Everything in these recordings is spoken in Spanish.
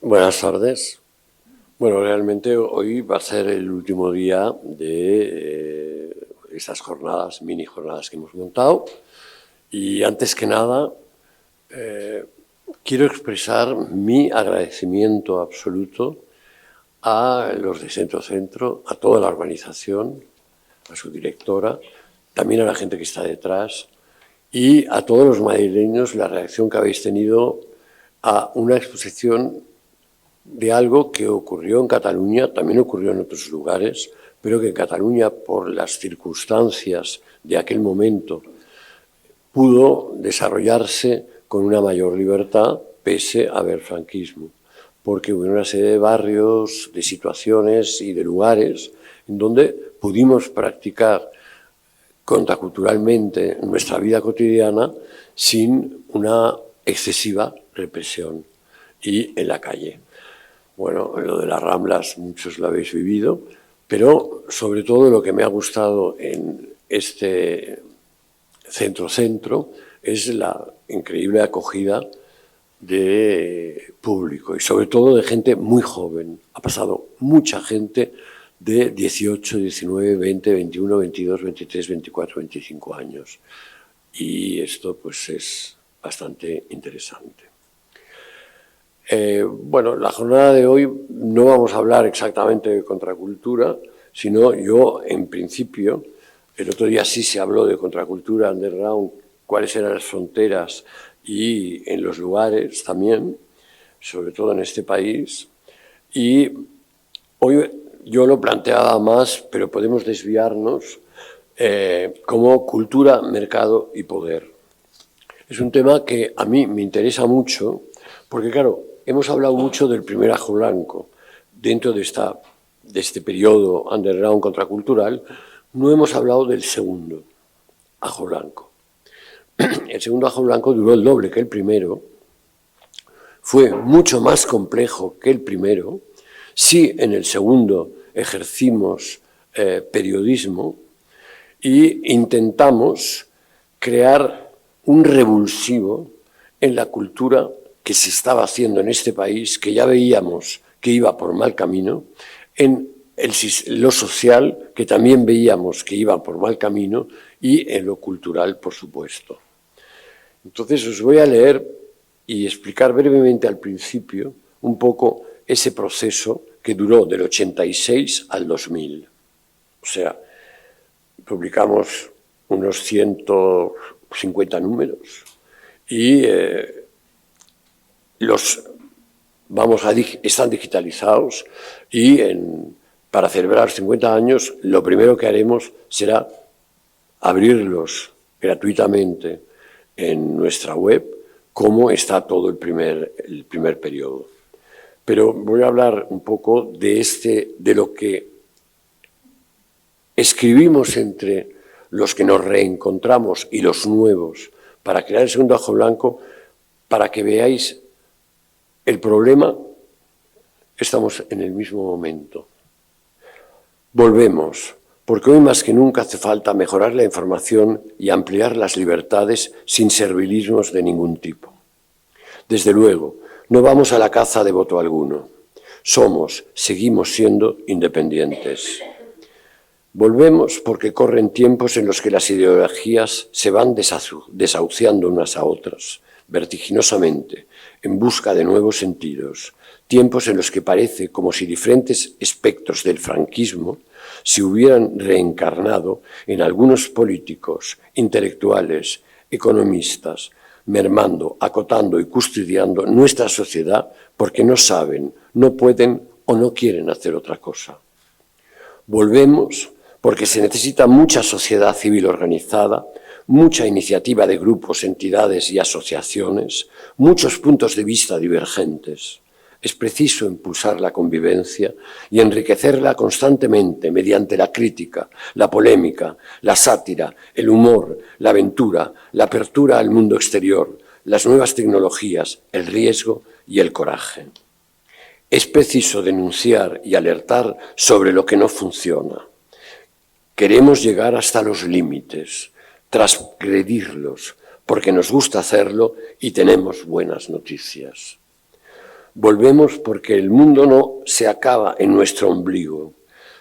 Buenas tardes. Bueno, realmente hoy va a ser el último día de estas jornadas, mini jornadas que hemos montado. Y antes que nada, quiero expresar mi agradecimiento absoluto a los de Centro Centro, a toda la organización, a su directora, también a la gente que está detrás y a todos los madrileños la reacción que habéis tenido a una exposición de algo que ocurrió en Cataluña, también ocurrió en otros lugares, pero que en Cataluña, por las circunstancias de aquel momento, pudo desarrollarse con una mayor libertad, pese a haber franquismo, porque hubo una serie de barrios, de situaciones y de lugares en donde pudimos practicar contraculturalmente nuestra vida cotidiana sin una excesiva represión y en la calle. Bueno, lo de las Ramblas muchos lo habéis vivido, pero sobre todo lo que me ha gustado en este centro es la increíble acogida de público y sobre todo de gente muy joven. Ha pasado mucha gente de 18, 19, 20, 21, 22, 23, 24, 25 años. Y esto pues es bastante interesante. Bueno, la jornada de hoy no vamos a hablar exactamente de contracultura, sino yo, en principio, el otro día sí se habló de contracultura underground, cuáles eran las fronteras y en los lugares también, sobre todo en este país. Y hoy yo lo planteaba más, pero podemos desviarnos, como cultura, mercado y poder. Es un tema que a mí me interesa mucho, porque claro, hemos hablado mucho del primer Ajo Blanco. Dentro de este periodo underground contracultural, no hemos hablado del segundo Ajo Blanco. El segundo Ajo Blanco duró el doble que el primero, fue mucho más complejo que el primero. Sí, en el segundo ejercimos periodismo e intentamos crear un revulsivo en la cultura que se estaba haciendo en este país, que ya veíamos que iba por mal camino, en lo social, que también veíamos que iba por mal camino, y en lo cultural, por supuesto. Entonces os voy a leer y explicar brevemente al principio un poco ese proceso que duró del 86 al 2000. O sea, publicamos unos 150 números y están digitalizados y para celebrar los 50 años lo primero que haremos será abrirlos gratuitamente en nuestra web, como está todo el primer periodo. Pero voy a hablar un poco de lo que escribimos entre los que nos reencontramos y los nuevos para crear el segundo Ajo Blanco, para que veáis el problema. Estamos en el mismo momento. Volvemos, porque hoy más que nunca hace falta mejorar la información y ampliar las libertades sin servilismos de ningún tipo. Desde luego, no vamos a la caza de voto alguno. Seguimos siendo independientes. Volvemos porque corren tiempos en los que las ideologías se van desahuciando unas a otras, vertiginosamente, en busca de nuevos sentidos. Tiempos en los que parece como si diferentes espectros del franquismo se hubieran reencarnado en algunos políticos, intelectuales, economistas, mermando, acotando y custodiando nuestra sociedad porque no saben, no pueden o no quieren hacer otra cosa. Volvemos porque se necesita mucha sociedad civil organizada, mucha iniciativa de grupos, entidades y asociaciones, muchos puntos de vista divergentes. Es preciso impulsar la convivencia y enriquecerla constantemente mediante la crítica, la polémica, la sátira, el humor, la aventura, la apertura al mundo exterior, las nuevas tecnologías, el riesgo y el coraje. Es preciso denunciar y alertar sobre lo que no funciona. Queremos llegar hasta los límites, transgredirlos, porque nos gusta hacerlo y tenemos buenas noticias. Volvemos porque el mundo no se acaba en nuestro ombligo.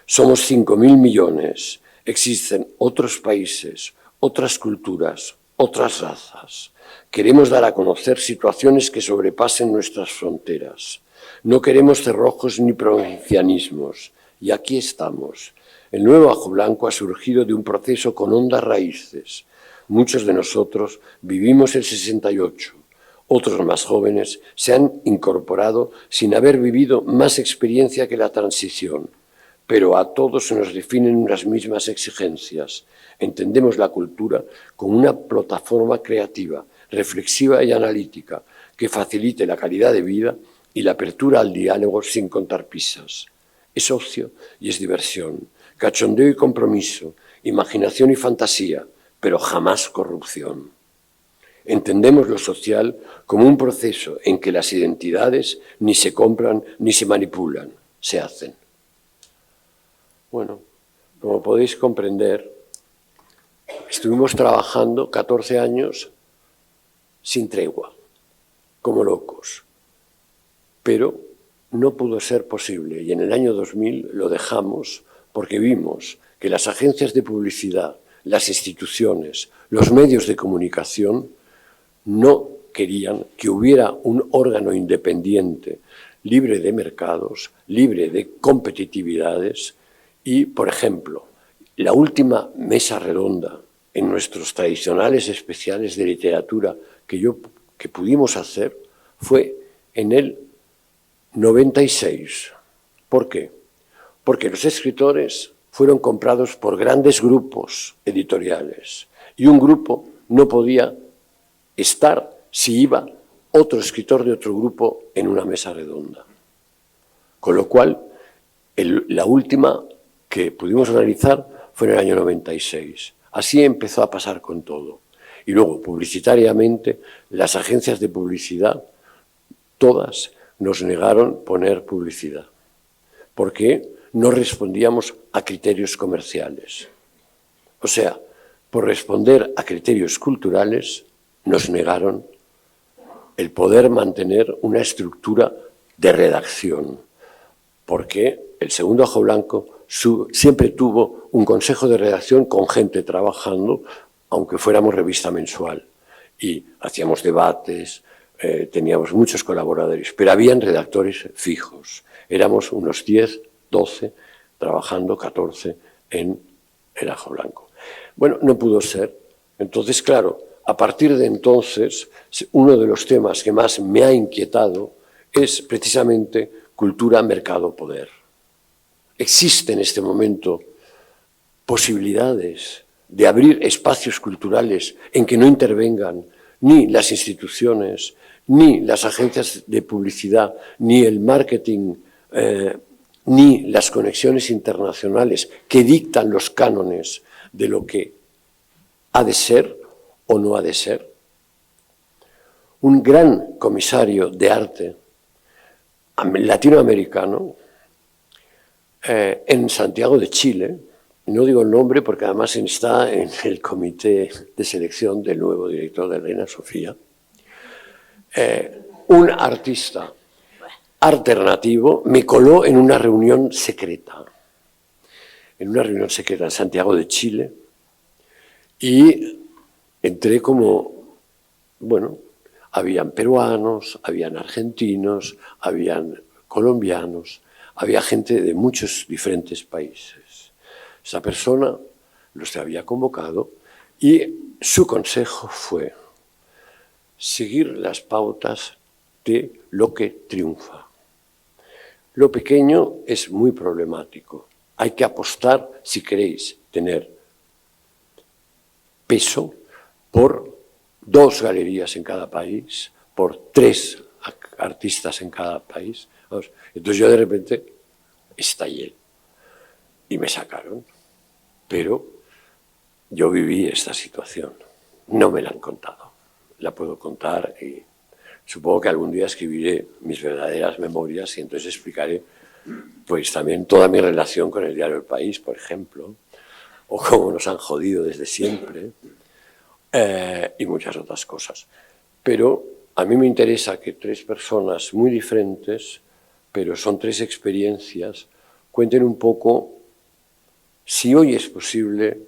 Somos 5.000 millones. Existen otros países, otras culturas, otras razas. Queremos dar a conocer situaciones que sobrepasen nuestras fronteras. No queremos cerrojos ni provincianismos. Y aquí estamos. El nuevo Ajo Blanco ha surgido de un proceso con hondas raíces. Muchos de nosotros vivimos el 68. Otros más jóvenes se han incorporado sin haber vivido más experiencia que la transición. Pero a todos se nos definen unas mismas exigencias. Entendemos la cultura como una plataforma creativa, reflexiva y analítica que facilite la calidad de vida y la apertura al diálogo sin contar pisas. Es ocio y es diversión, cachondeo y compromiso, imaginación y fantasía, pero jamás corrupción. Entendemos lo social como un proceso en que las identidades ni se compran ni se manipulan, se hacen. Bueno, como podéis comprender, estuvimos trabajando 14 años sin tregua, como locos, pero no pudo ser posible y en el año 2000 lo dejamos porque vimos que las agencias de publicidad, las instituciones, los medios de comunicación no querían que hubiera un órgano independiente, libre de mercados, libre de competitividades. Y, por ejemplo, la última mesa redonda en nuestros tradicionales especiales de literatura que pudimos hacer fue en el 96. ¿Por qué? Porque los escritores fueron comprados por grandes grupos editoriales y un grupo no podía estar si iba otro escritor de otro grupo en una mesa redonda. Con lo cual, la última que pudimos analizar fue en el año 96. Así empezó a pasar con todo. Y luego, publicitariamente, las agencias de publicidad, todas nos negaron poner publicidad, porque no respondíamos a criterios comerciales. O sea, por responder a criterios culturales, nos negaron el poder mantener una estructura de redacción, porque el segundo Ajo Blanco siempre tuvo un consejo de redacción con gente trabajando, aunque fuéramos revista mensual, y hacíamos debates, teníamos muchos colaboradores, pero habían redactores fijos. Éramos unos 10, 12, trabajando 14 en el Ajo Blanco. Bueno, no pudo ser. Entonces, claro, a partir de entonces, uno de los temas que más me ha inquietado es precisamente cultura, mercado, poder. Existe en este momento posibilidades de abrir espacios culturales en que no intervengan ni las instituciones, ni las agencias de publicidad, ni el marketing, ni las conexiones internacionales que dictan los cánones de lo que ha de ser o no ha de ser. Un gran comisario de arte latinoamericano en Santiago de Chile, no digo el nombre porque además está en el comité de selección del nuevo director de Reina Sofía, un artista alternativo me coló en una reunión secreta en Santiago de Chile, y entré como, bueno, habían peruanos, habían argentinos, habían colombianos, había gente de muchos diferentes países. Esa persona los había convocado y su consejo fue seguir las pautas de lo que triunfa. Lo pequeño es muy problemático. Hay que apostar, si queréis tener peso, por 2 galerías en cada país, por 3 artistas en cada país. Entonces yo de repente estallé y me sacaron. Pero yo viví esta situación. No me la han contado. La puedo contar y supongo que algún día escribiré mis verdaderas memorias y entonces explicaré pues también toda mi relación con el diario El País, por ejemplo, o cómo nos han jodido desde siempre, y muchas otras cosas. Pero a mí me interesa que tres personas muy diferentes, pero son tres experiencias, cuenten un poco si hoy es posible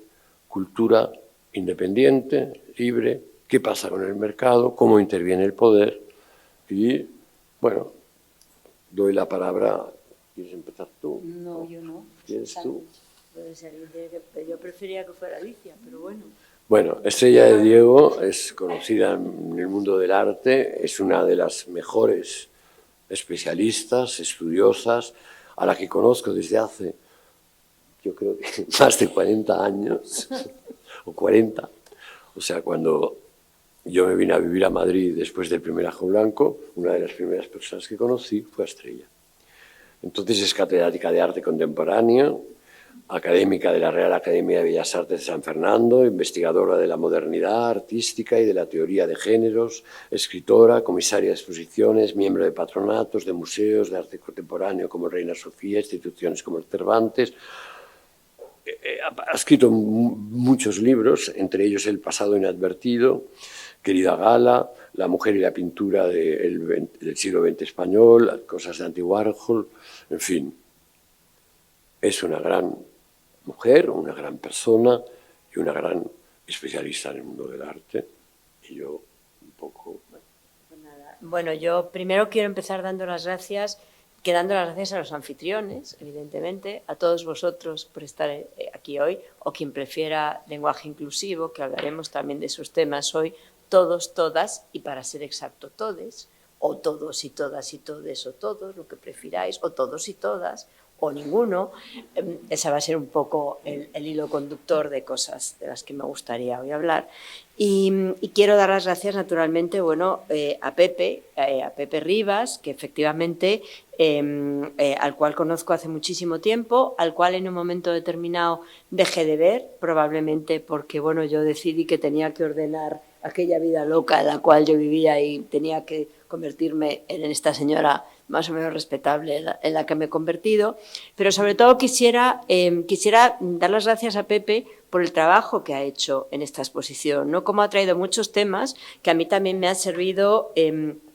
cultura independiente, libre, qué pasa con el mercado, cómo interviene el poder y, bueno, doy la palabra. ¿Quieres empezar tú? No, yo no. ¿Quieres tú? Puede ser, yo prefería que fuera Alicia, pero bueno. Bueno, Estrella de Diego es conocida en el mundo del arte, es una de las mejores especialistas, estudiosas, a la que conozco desde hace, yo creo que más de 40 años, o 40. O sea, cuando yo me vine a vivir a Madrid después del primer Ajo Blanco, una de las primeras personas que conocí fue a Estrella. Entonces es catedrática de arte contemporáneo, académica de la Real Academia de Bellas Artes de San Fernando, investigadora de la modernidad artística y de la teoría de géneros, escritora, comisaria de exposiciones, miembro de patronatos, de museos de arte contemporáneo como Reina Sofía, instituciones como el Cervantes. Ha escrito muchos libros, entre ellos El pasado inadvertido, Querida Gala, La mujer y la pintura del siglo XX español, cosas de Andy Warhol, en fin. Es una gran mujer, una gran persona y una gran especialista en el mundo del arte. Y yo un poco... Bueno, yo primero quiero empezar dando las gracias a los anfitriones, evidentemente, a todos vosotros por estar aquí hoy, o quien prefiera lenguaje inclusivo, que hablaremos también de esos temas hoy, todos, todas, y para ser exacto, todes, o todos y todas y todes, o todos, lo que prefiráis, o todos y todas, o ninguno. Ese va a ser un poco el hilo conductor de cosas de las que me gustaría hoy hablar. Y quiero dar las gracias, naturalmente, bueno, a Pepe Rivas, que efectivamente, al cual conozco hace muchísimo tiempo, al cual en un momento determinado dejé de ver, probablemente porque, bueno, yo decidí que tenía que ordenar aquella vida loca en la cual yo vivía y tenía que convertirme en esta señora más o menos respetable en la que me he convertido, pero sobre todo quisiera dar las gracias a Pepe por el trabajo que ha hecho en esta exposición, ¿no? Cómo ha traído muchos temas que a mí también me han servido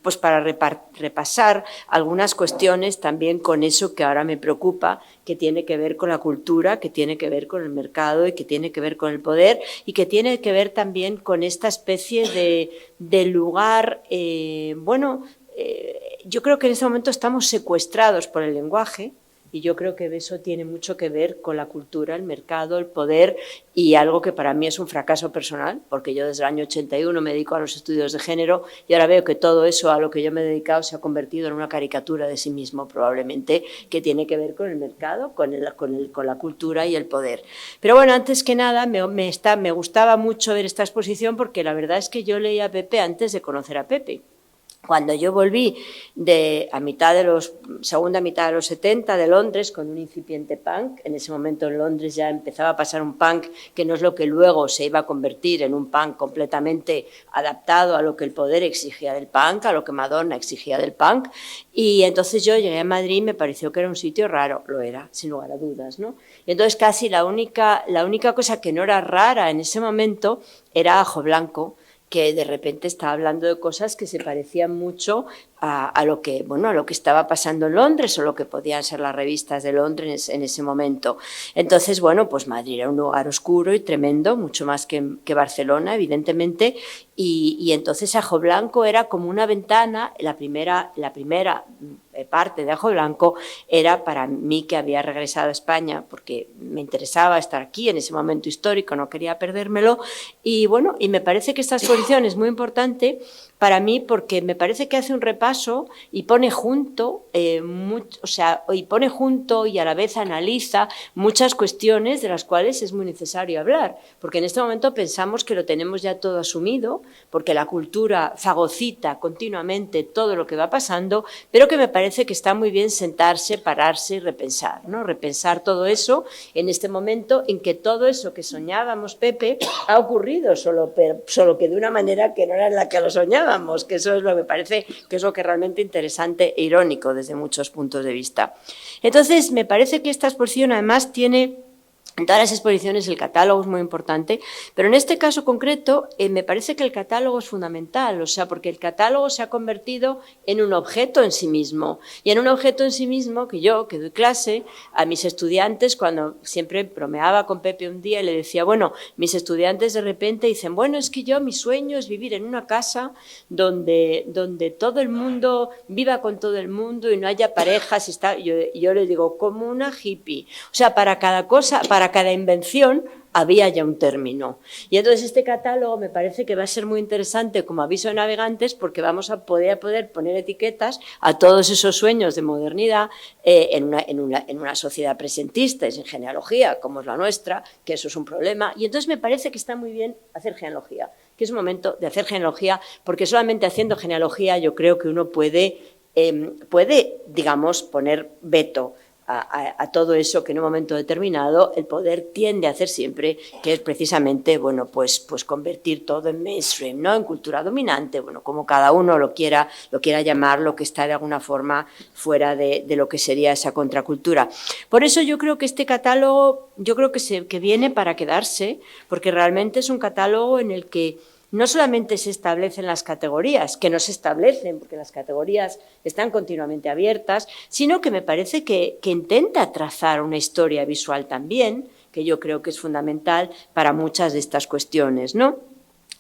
pues para repasar algunas cuestiones también con eso que ahora me preocupa, que tiene que ver con la cultura, que tiene que ver con el mercado y que tiene que ver con el poder y que tiene que ver también con esta especie de lugar, yo creo que en este momento estamos secuestrados por el lenguaje y yo creo que eso tiene mucho que ver con la cultura, el mercado, el poder y algo que para mí es un fracaso personal, porque yo desde el año 81 me dedico a los estudios de género y ahora veo que todo eso a lo que yo me he dedicado se ha convertido en una caricatura de sí mismo probablemente, que tiene que ver con el mercado, con la cultura y el poder. Pero bueno, antes que nada me gustaba mucho ver esta exposición porque la verdad es que yo leí a Pepe antes de conocer a Pepe. Cuando yo volví segunda mitad de los 70 de Londres con un incipiente punk, en ese momento en Londres ya empezaba a pasar un punk que no es lo que luego se iba a convertir en un punk completamente adaptado a lo que el poder exigía del punk, a lo que Madonna exigía del punk, y entonces yo llegué a Madrid y me pareció que era un sitio raro, lo era, sin lugar a dudas, ¿no? Y entonces casi la única cosa que no era rara en ese momento era Ajo Blanco, que de repente estaba hablando de cosas que se parecían mucho a lo que estaba pasando en Londres o lo que podían ser las revistas de Londres en ese momento. Entonces, bueno, pues Madrid era un lugar oscuro y tremendo, mucho más que Barcelona, evidentemente, y entonces Ajo Blanco era como una ventana. La primera parte de Ajo Blanco era para mí, que había regresado a España porque me interesaba estar aquí en ese momento histórico, no quería perdérmelo, y bueno, y me parece que esta exposición es muy importante para mí porque me parece que hace un repaso y pone junto, y a la vez analiza muchas cuestiones de las cuales es muy necesario hablar, porque en este momento pensamos que lo tenemos ya todo asumido, porque la cultura fagocita continuamente todo lo que va pasando, pero que me parece que está muy bien sentarse, pararse y repensar, ¿no? Repensar todo eso en este momento en que todo eso que soñábamos, Pepe, ha ocurrido, solo que de una manera que no era en la que lo soñábamos, que eso es lo que me parece que es lo que es realmente interesante e irónico desde muchos puntos de vista. Entonces, me parece que esta exposición además tiene En todas las exposiciones el catálogo es muy importante, pero en este caso concreto me parece que el catálogo es fundamental, o sea, porque el catálogo se ha convertido en un objeto en sí mismo, y en un objeto en sí mismo que yo, que doy clase a mis estudiantes, cuando siempre bromeaba con Pepe un día y le decía, bueno, mis estudiantes de repente dicen, bueno, es que mi sueño es vivir en una casa donde todo el mundo viva con todo el mundo y no haya parejas, yo le digo, como una hippie, o sea, para cada cosa, para cada invención había ya un término. Y entonces este catálogo me parece que va a ser muy interesante como aviso de navegantes porque vamos a poder poner etiquetas a todos esos sueños de modernidad en una sociedad presentista y sin genealogía, como es la nuestra, que eso es un problema. Y entonces me parece que está muy bien hacer genealogía, que es un momento de hacer genealogía, porque solamente haciendo genealogía yo creo que uno puede digamos, poner veto a todo eso que en un momento determinado el poder tiende a hacer siempre, que es precisamente, bueno, pues convertir todo en mainstream, ¿no? En cultura dominante, bueno, como cada uno lo quiera llamar, lo que está de alguna forma fuera de lo que sería esa contracultura. Por eso yo creo que este catálogo, yo creo que viene para quedarse, porque realmente es un catálogo en el que no solamente se establecen las categorías, que no se establecen porque las categorías están continuamente abiertas, sino que me parece que intenta trazar una historia visual también, que yo creo que es fundamental para muchas de estas cuestiones, ¿no?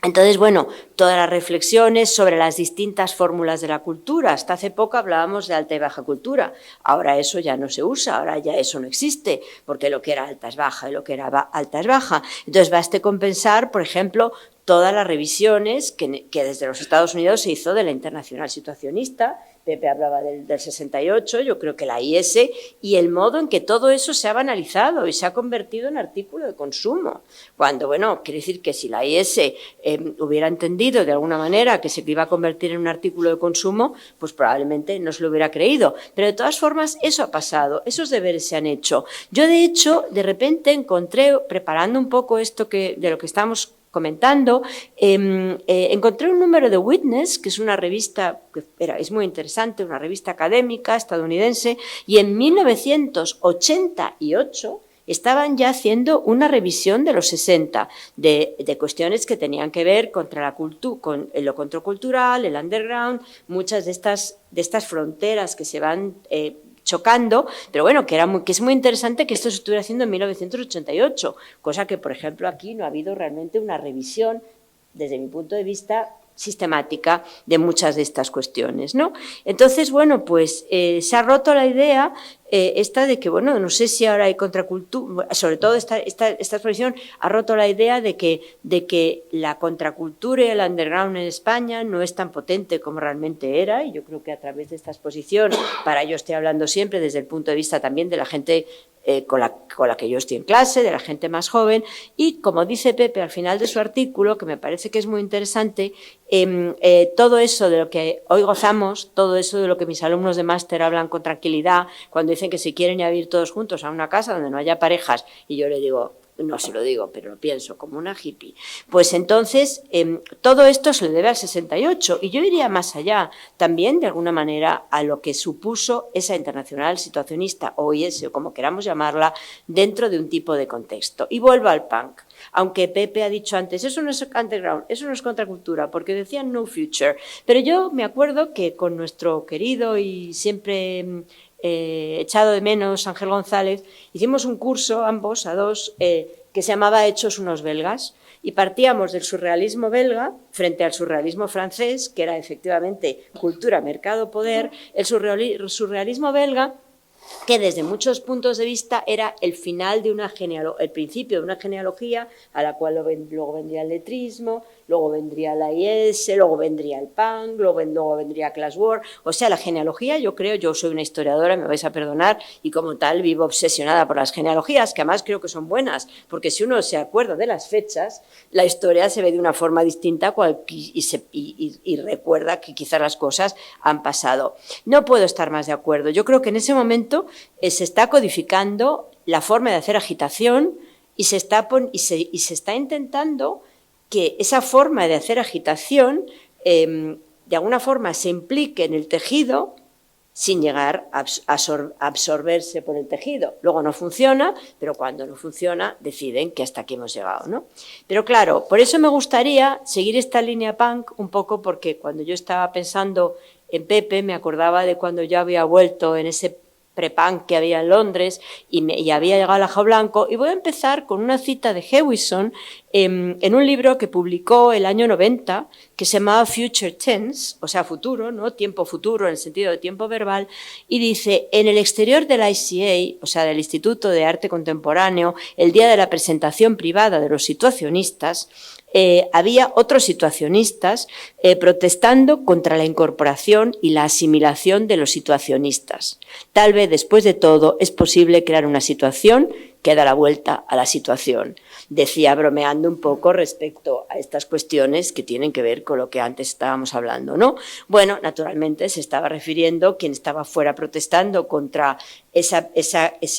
Entonces, bueno, todas las reflexiones sobre las distintas fórmulas de la cultura. Hasta hace poco hablábamos de alta y baja cultura. Ahora eso ya no se usa, ahora ya eso no existe, porque lo que era alta es baja y lo que era alta es baja. Entonces, baste con pensar, por ejemplo, todas las revisiones que desde los Estados Unidos se hizo de la Internacional Situacionista. Pepe hablaba del 68, yo creo que la IS, y el modo en que todo eso se ha banalizado y se ha convertido en artículo de consumo. Cuando, bueno, quiere decir que si la IS hubiera entendido de alguna manera que se iba a convertir en un artículo de consumo, pues probablemente no se lo hubiera creído. Pero de todas formas, eso ha pasado, esos deberes se han hecho. Yo, de hecho, de repente encontré, preparando un poco esto de lo que estamos comentando, encontré un número de Witness, que es una revista que es muy interesante, una revista académica estadounidense, y en 1988 estaban ya haciendo una revisión de los 60, de cuestiones que tenían que ver con lo contracultural, el underground, muchas de estas fronteras que se van chocando, pero bueno, que es muy interesante que esto se estuviera haciendo en 1988, cosa que, por ejemplo, aquí no ha habido realmente una revisión, desde mi punto de vista, sistemática de muchas de estas cuestiones, ¿no? Entonces, bueno, pues se ha roto la idea esta de que, bueno, no sé si ahora hay contracultura, sobre todo esta exposición ha roto la idea de que la contracultura y el underground en España no es tan potente como realmente era, y yo creo que a través de esta exposición, para ello estoy hablando siempre desde el punto de vista también de la gente con la que yo estoy en clase, de la gente más joven, y como dice Pepe al final de su artículo, que me parece que es muy interesante, todo eso de lo que hoy gozamos, todo eso de lo que mis alumnos de máster hablan con tranquilidad, cuando dicen que se quieren ir a vivir todos juntos a una casa donde no haya parejas, y yo le digo, no se lo digo, pero lo pienso como una hippie, pues entonces todo esto se le debe al 68, y yo iría más allá también, de alguna manera, a lo que supuso esa internacional situacionista, o IS, o como queramos llamarla, dentro de un tipo de contexto. Y vuelvo al punk. Aunque Pepe ha dicho antes, eso no es underground, eso no es contracultura, porque decían no future. Pero yo me acuerdo que con nuestro querido y siempre echado de menos Ángel González, hicimos un curso, ambos, a dos, que se llamaba Hechos unos belgas, y partíamos del surrealismo belga frente al surrealismo francés, que era efectivamente cultura, mercado, poder. El surrealismo belga, que desde muchos puntos de vista era el final de el principio de una genealogía, a la cual luego vendría el letrismo, luego vendría la IS, luego vendría el punk, luego vendría Class War. O sea, la genealogía, yo soy una historiadora, me vais a perdonar, y como tal vivo obsesionada por las genealogías, que además creo que son buenas, porque si uno se acuerda de las fechas, la historia se ve de una forma distinta y recuerda que quizás las cosas han pasado. No puedo estar más de acuerdo. Yo creo que en ese momento se está codificando la forma de hacer agitación y se está intentando que esa forma de hacer agitación de alguna forma se implique en el tejido sin llegar a absorberse por el tejido. Luego no funciona, pero cuando no funciona deciden que hasta aquí hemos llegado, ¿no? Pero claro, por eso me gustaría seguir esta línea punk un poco, porque cuando yo estaba pensando en Pepe me acordaba de cuando yo había vuelto en ese prepunk que había en Londres y había llegado al Ajo Blanco, y voy a empezar con una cita de Hewison en un libro que publicó el año 90 que se llamaba Future Tense, o sea, futuro, ¿no? Tiempo futuro en el sentido de tiempo verbal, y dice: en el exterior del ICA, o sea, del Instituto de Arte Contemporáneo, el día de la presentación privada de los situacionistas, había otros situacionistas protestando contra la incorporación y la asimilación de los situacionistas. Tal vez, después de todo, es posible crear una situación que da la vuelta a la situación. Decía bromeando un poco respecto a estas cuestiones que tienen que ver con lo que antes estábamos hablando, ¿no? Bueno, naturalmente se estaba refiriendo quien estaba fuera protestando contra esa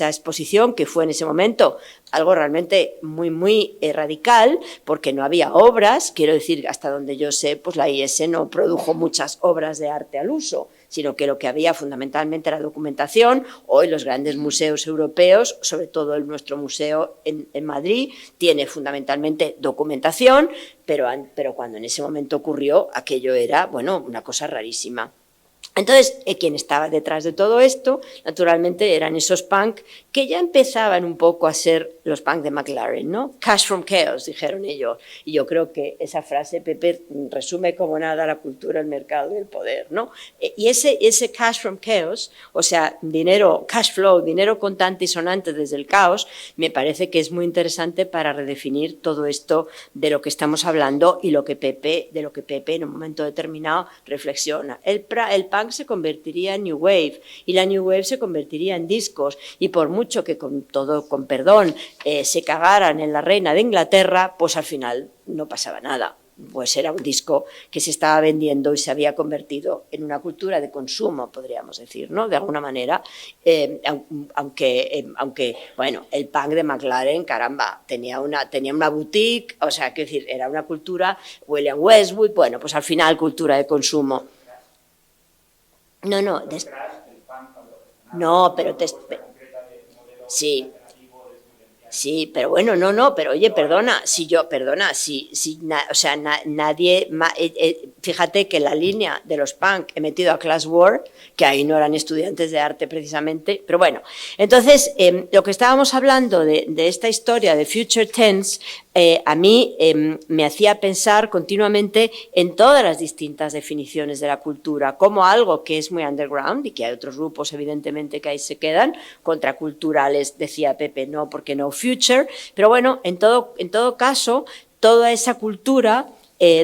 exposición, que fue en ese momento algo realmente muy radical, porque no había obras. Quiero decir, hasta donde yo sé, pues la IS no produjo muchas obras de arte al uso, sino que lo que había fundamentalmente era documentación. Hoy los grandes museos europeos, sobre todo nuestro museo en Madrid, tiene fundamentalmente documentación, pero cuando en ese momento ocurrió, aquello era, bueno, una cosa rarísima. Entonces, quien estaba detrás de todo esto, naturalmente, eran esos punk que ya empezaban un poco a ser los punk de McLaren, ¿no? Cash from chaos, dijeron ellos. Y yo creo que esa frase, Pepe, resume como nada la cultura, el mercado y el poder, ¿no? Y ese cash from chaos, o sea, dinero, cash flow, dinero contante y sonante desde el caos, me parece que es muy interesante para redefinir todo esto de lo que estamos hablando y de lo que Pepe en un momento determinado reflexiona. El punk se convertiría en New Wave, y la New Wave se convertiría en discos, y por mucho que con perdón, se cagaran en la reina de Inglaterra, pues al final no pasaba nada. Pues era un disco que se estaba vendiendo y se había convertido en una cultura de consumo, podríamos decir, ¿no? De alguna manera, aunque bueno, el punk de McLaren, caramba, tenía una boutique, o sea, quiero decir, era una cultura, William Westwood, bueno, pues al final cultura de consumo. No, pero sí, pero bueno, no, pero oye, nadie, fíjate que en la línea de los punk he metido a Class War, que ahí no eran estudiantes de arte precisamente, pero bueno, entonces, lo que estábamos hablando de esta historia de Future Tense, a mí me hacía pensar continuamente en todas las distintas definiciones de la cultura, como algo que es muy underground, y que hay otros grupos evidentemente que ahí se quedan, contraculturales, decía Pepe, no, porque no future, pero bueno, en todo caso, toda esa cultura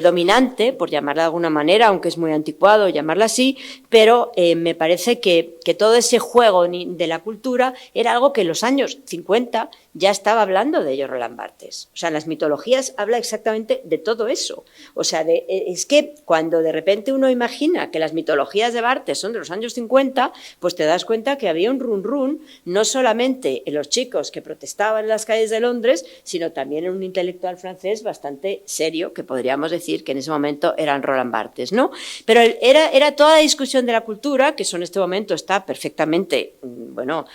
dominante, por llamarla de alguna manera, aunque es muy anticuado llamarla así, pero me parece que todo ese juego de la cultura era algo que en los años 50 ya estaba hablando de ello Roland Barthes. O sea, en las mitologías habla exactamente de todo eso. O sea, es que cuando de repente uno imagina que las mitologías de Barthes son de los años 50, pues te das cuenta que había un run no solamente en los chicos que protestaban en las calles de Londres, sino también en un intelectual francés bastante serio, que podríamos decir que en ese momento eran Roland Barthes, ¿no? Pero era toda la discusión de la cultura, que eso en este momento está perfectamente, bueno,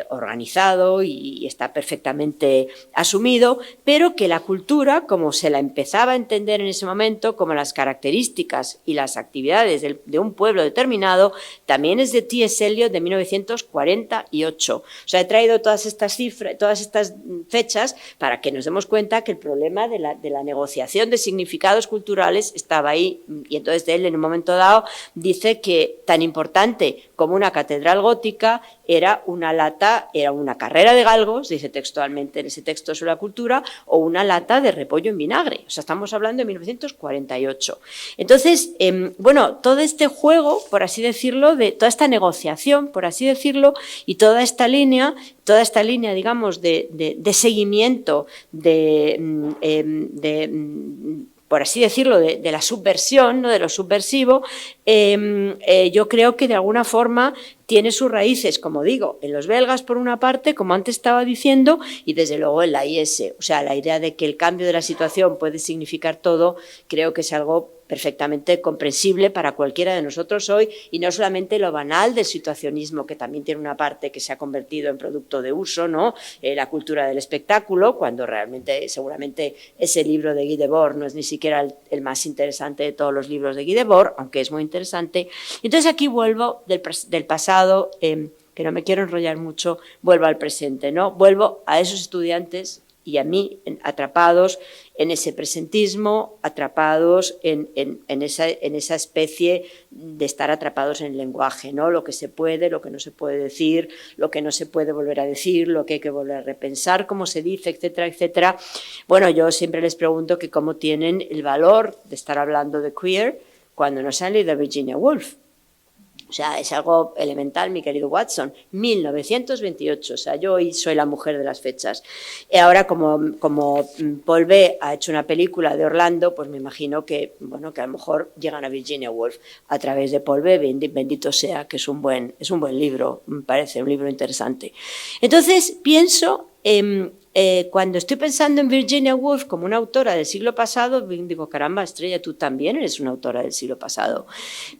organizado y está perfectamente asumido, pero que la cultura, como se la empezaba a entender en ese momento, como las características y las actividades de un pueblo determinado, también es de T.S. Eliot de 1948. O sea, he traído todas estas cifras, todas estas fechas para que nos demos cuenta que el problema de la negociación de significados culturales estaba ahí, y entonces él en un momento dado dice que tan importante como una catedral gótica era una carrera de galgos, dice textualmente en ese texto sobre la cultura, o una lata de repollo en vinagre. O sea, estamos hablando de 1948. Entonces, bueno, todo este juego, por así decirlo, de toda esta negociación, por así decirlo, y toda esta línea, digamos, de seguimiento, por así decirlo, de la subversión, ¿no? De lo subversivo, yo creo que de alguna forma tiene sus raíces, como digo, en los belgas por una parte, como antes estaba diciendo, y desde luego en la IS. O sea, la idea de que el cambio de la situación puede significar todo, creo que es algo perfectamente comprensible para cualquiera de nosotros hoy, y no solamente lo banal del situacionismo, que también tiene una parte que se ha convertido en producto de uso, ¿no? La cultura del espectáculo, cuando realmente, seguramente, ese libro de Guy Debord no es ni siquiera el más interesante de todos los libros de Guy Debord, aunque es muy interesante. Entonces aquí vuelvo del pasado, que no me quiero enrollar mucho, vuelvo al presente, ¿no? Vuelvo a esos estudiantes y a mí, atrapados en ese presentismo, atrapados en esa especie de estar atrapados en el lenguaje, ¿no? Lo que se puede, lo que no se puede decir, lo que no se puede volver a decir, lo que hay que volver a repensar, cómo se dice, etcétera, etcétera. Bueno, yo siempre les pregunto que cómo tienen el valor de estar hablando de queer cuando no se han leído a Virginia Woolf. O sea, es algo elemental, mi querido Watson. 1928, o sea, yo hoy soy la mujer de las fechas. Y ahora, como Paul B. ha hecho una película de Orlando, pues me imagino que, bueno, que a lo mejor llegan a Virginia Woolf a través de Paul B., bendito sea, que es un buen libro, me parece, un libro interesante. Entonces, pienso... cuando estoy pensando en Virginia Woolf como una autora del siglo pasado, digo, caramba, Estrella, tú también eres una autora del siglo pasado.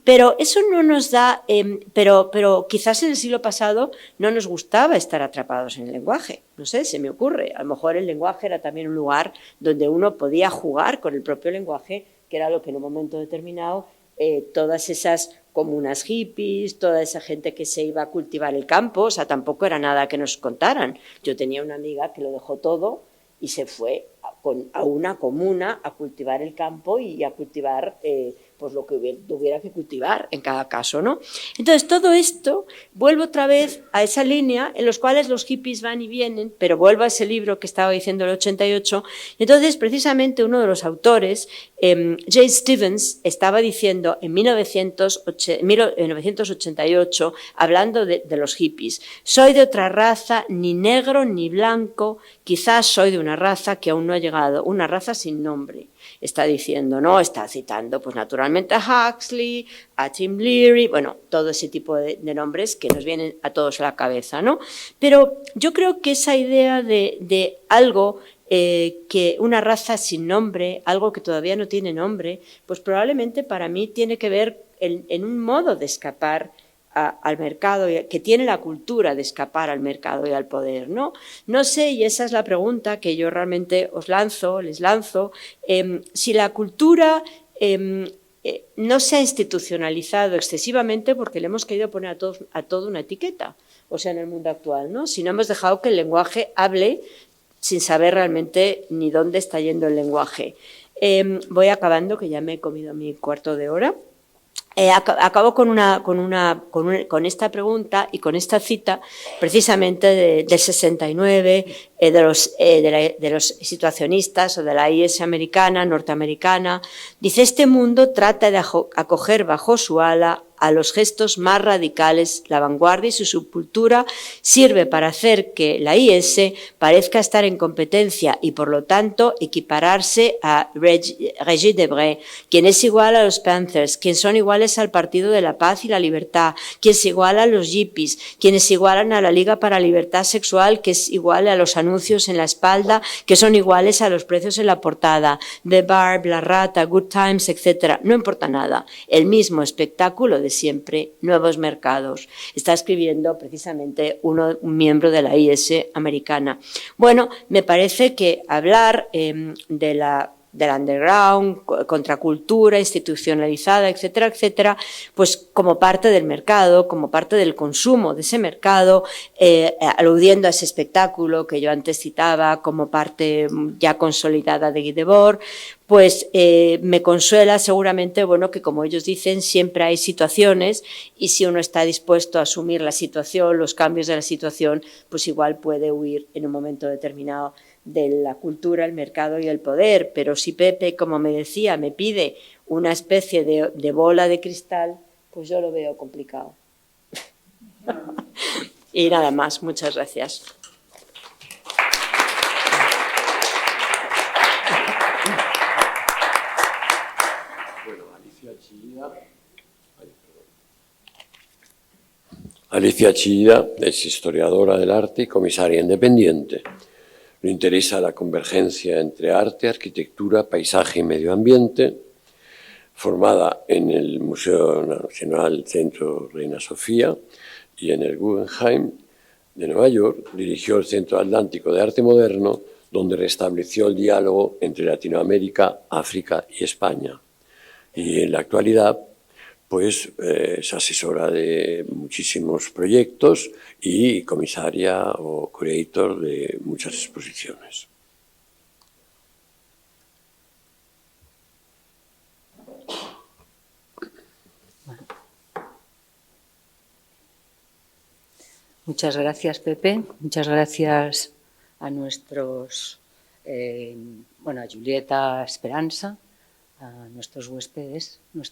Pero eso no nos da, pero quizás en el siglo pasado no nos gustaba estar atrapados en el lenguaje. No sé, se me ocurre. A lo mejor el lenguaje era también un lugar donde uno podía jugar con el propio lenguaje, que era lo que en un momento determinado todas esas comunas hippies, toda esa gente que se iba a cultivar el campo, o sea, tampoco era nada que nos contaran. Yo tenía una amiga que lo dejó todo y se fue a una comuna a cultivar el campo y a cultivar pues lo que hubiera que cultivar en cada caso, ¿no? Entonces, todo esto, vuelvo otra vez a esa línea en los cuales los hippies van y vienen, pero vuelvo a ese libro que estaba diciendo el 88, entonces, precisamente, uno de los autores, Jay Stevens, estaba diciendo en 1988, hablando de los hippies, soy de otra raza, ni negro ni blanco, quizás soy de una raza que aún no ha llegado, una raza sin nombre. Está diciendo, ¿no? Está citando, pues naturalmente a Huxley, a Tim Leary, bueno, todo ese tipo de nombres que nos vienen a todos a la cabeza, ¿no? Pero yo creo que esa idea de algo que una raza sin nombre, algo que todavía no tiene nombre, pues probablemente para mí tiene que ver en un modo de escapar al mercado, que tiene la cultura de escapar al mercado y al poder, ¿no? No sé, y esa es la pregunta que yo realmente les lanzo, si la cultura no se ha institucionalizado excesivamente porque le hemos querido poner a todo una etiqueta, o sea, en el mundo actual, ¿no? Si no hemos dejado que el lenguaje hable sin saber realmente ni dónde está yendo el lenguaje. Voy acabando, que ya me he comido mi cuarto de hora. Acabo con esta pregunta y con esta cita precisamente del 69 de los situacionistas o de la IS americana, norteamericana. Dice, este mundo trata de acoger bajo su ala a los gestos más radicales, la vanguardia y su subcultura sirve para hacer que la IS parezca estar en competencia y, por lo tanto, equipararse a Régis Debray, quien es igual a los Panthers, quien son iguales al Partido de la Paz y la Libertad, quien es igual a los hippies, quienes igualan a la Liga para la Libertad Sexual, que es igual a los anuncios en la espalda, que son iguales a los precios en la portada, The Barb, La Rata, Good Times, etc. No importa nada, el mismo espectáculo de siempre, nuevos mercados. Está escribiendo precisamente un miembro de la IS americana. Bueno, me parece que hablar del underground, contracultura institucionalizada, etcétera, etcétera, pues como parte del mercado, como parte del consumo de ese mercado, aludiendo a ese espectáculo que yo antes citaba como parte ya consolidada de Guy Debord, pues me consuela seguramente, bueno, que como ellos dicen, siempre hay situaciones y si uno está dispuesto a asumir la situación, los cambios de la situación, pues igual puede huir en un momento determinado de la cultura, el mercado y el poder. Pero si Pepe, como me decía, me pide una especie de bola de cristal, pues yo lo veo complicado. Y nada más, muchas gracias. Alicia Chillida es historiadora del arte y comisaria independiente. Le interesa la convergencia entre arte, arquitectura, paisaje y medio ambiente. formada en el Museo Nacional Centro Reina Sofía y en el Guggenheim de Nueva York. Dirigió el Centro Atlántico de Arte Moderno, donde restableció el diálogo entre Latinoamérica, África y España. Y en la actualidad, pues es asesora de muchísimos proyectos y comisaria o curator de muchas exposiciones. Muchas gracias, Pepe. Muchas gracias a nuestros, a Julieta Esperanza, a nuestros huéspedes, no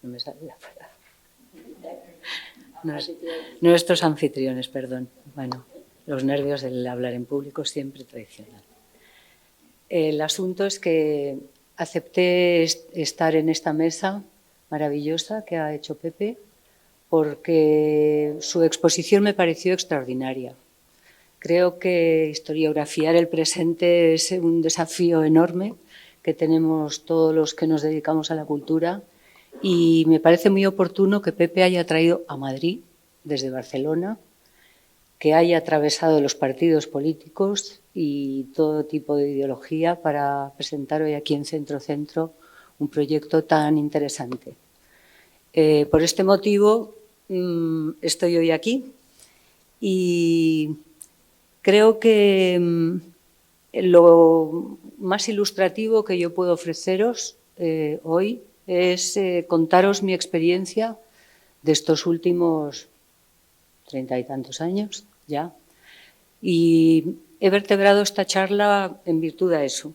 me sale la palabra. Nuestros anfitriones, perdón. Bueno, los nervios del hablar en público siempre tradicional. El asunto es que acepté estar en esta mesa maravillosa que ha hecho Pepe, porque su exposición me pareció extraordinaria. Creo que historiografiar el presente es un desafío enorme que tenemos todos los que nos dedicamos a la cultura, y me parece muy oportuno que Pepe haya traído a Madrid desde Barcelona, que haya atravesado los partidos políticos y todo tipo de ideología para presentar hoy aquí en Centro Centro un proyecto tan interesante. Por este motivo estoy hoy aquí y creo que lo más ilustrativo que yo puedo ofreceros hoy es contaros mi experiencia de estos últimos 30 y tantos años ya, y he vertebrado esta charla en virtud de eso.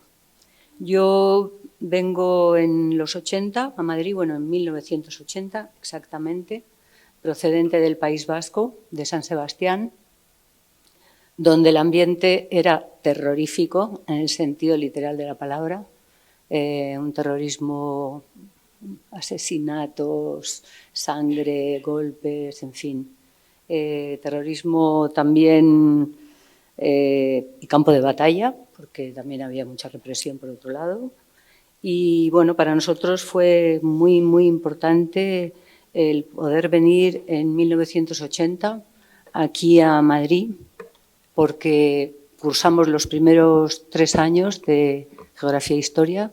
Yo vengo en los 80 a Madrid, en 1980 exactamente, procedente del País Vasco, de San Sebastián, donde el ambiente era terrorífico en el sentido literal de la palabra, un terrorismo, asesinatos, sangre, golpes, en fin. Terrorismo también y campo de batalla, porque también había mucha represión por otro lado. Y para nosotros fue muy, muy importante el poder venir en 1980 aquí a Madrid, porque cursamos los primeros 3 años de Geografía e Historia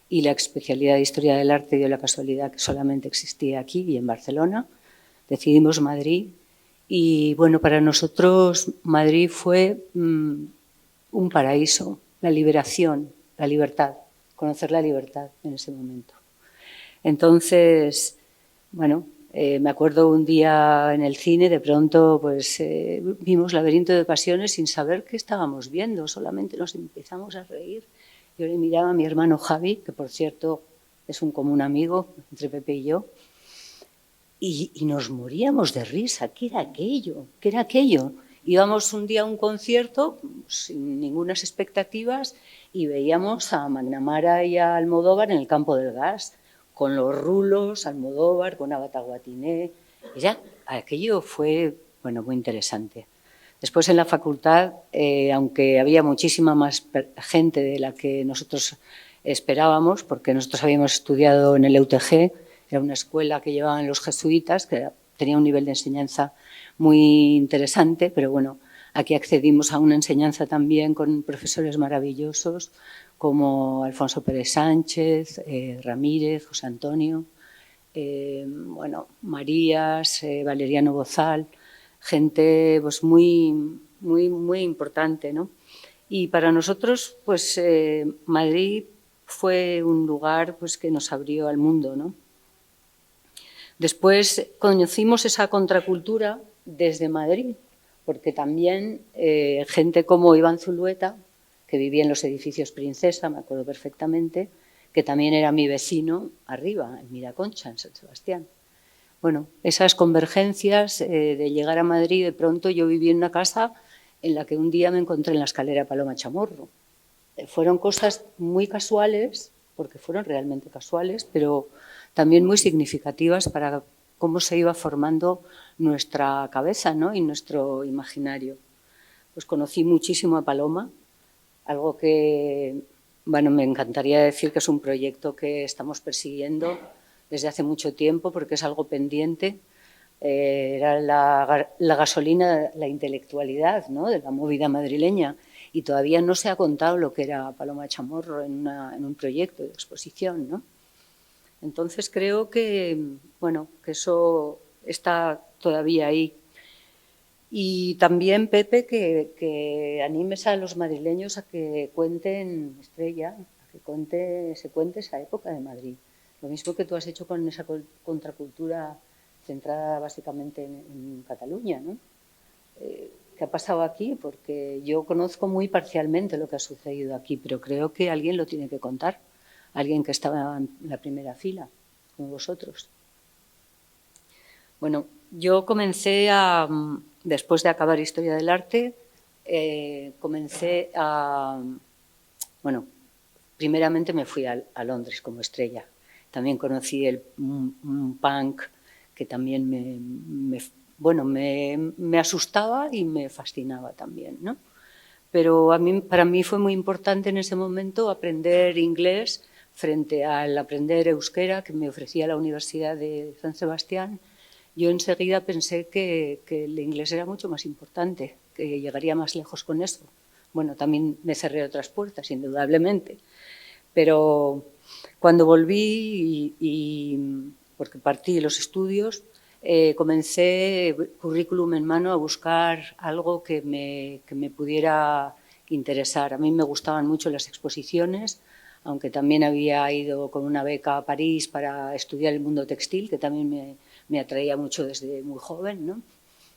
y la especialidad de Historia del Arte dio la casualidad que solamente existía aquí y en Barcelona. Decidimos Madrid y, para nosotros Madrid fue un paraíso, la liberación, la libertad, conocer la libertad en ese momento. Entonces, me acuerdo un día en el cine, de pronto vimos Laberinto de Pasiones sin saber qué estábamos viendo, solamente nos empezamos a reír. Yo le miraba a mi hermano Javi, que por cierto es un común amigo entre Pepe y yo, y nos moríamos de risa. ¿Qué era aquello? ¿Qué era aquello? Íbamos un día a un concierto sin ninguna expectativas y veíamos a McNamara y a Almodóvar en el Campo del Gas, con los rulos, Almodóvar, con Abataguatiné. Aquello fue, muy interesante. Después en la facultad, aunque había muchísima más gente de la que nosotros esperábamos, porque nosotros habíamos estudiado en el EUTG, era una escuela que llevaban los jesuitas, que tenía un nivel de enseñanza muy interesante, pero aquí accedimos a una enseñanza también con profesores maravillosos como Alfonso Pérez Sánchez, Ramírez, José Antonio, Marías, Valeriano Bozal, gente muy, muy, muy importante, ¿no? Y para nosotros, Madrid fue un lugar que nos abrió al mundo, ¿no? Después conocimos esa contracultura desde Madrid, porque también gente como Iván Zulueta, que vivía en los edificios Princesa, me acuerdo perfectamente, que también era mi vecino arriba, en Miraconcha, en San Sebastián. Esas convergencias de llegar a Madrid, de pronto yo viví en una casa en la que un día me encontré en la escalera Paloma Chamorro. Fueron cosas muy casuales, porque fueron realmente casuales, pero también muy significativas para cómo se iba formando nuestra cabeza, ¿no? Y nuestro imaginario. Conocí muchísimo a Paloma, algo que bueno, me encantaría decir que es un proyecto que estamos persiguiendo desde hace mucho tiempo porque es algo pendiente. Era la gasolina, la intelectualidad, ¿no?, de la movida madrileña, y todavía no se ha contado lo que era Paloma Chamorro en un proyecto de exposición, ¿no? Entonces creo que, bueno, que eso está todavía ahí. Y también, Pepe, que animes a los madrileños a que cuenten, Estrella, a que se cuente esa época de Madrid. Lo mismo que tú has hecho con esa contracultura centrada básicamente en Cataluña, ¿no? ¿Qué ha pasado aquí? Porque yo conozco muy parcialmente lo que ha sucedido aquí, pero creo que alguien lo tiene que contar, alguien que estaba en la primera fila, como vosotros. Bueno, yo comencé después de acabar Historia del Arte, bueno, primeramente me fui a Londres como Estrella. También conocí un punk que también me asustaba y me fascinaba también, ¿no? Pero para mí fue muy importante en ese momento aprender inglés frente al aprender euskera que me ofrecía la Universidad de San Sebastián. Yo enseguida pensé que el inglés era mucho más importante, que llegaría más lejos con eso. Bueno, también me cerré otras puertas, indudablemente. Pero cuando volví, porque partí de los estudios, comencé currículum en mano a buscar algo que me pudiera interesar. A mí me gustaban mucho las exposiciones, aunque también había ido con una beca a París para estudiar el mundo textil, que también me atraía mucho desde muy joven, ¿no?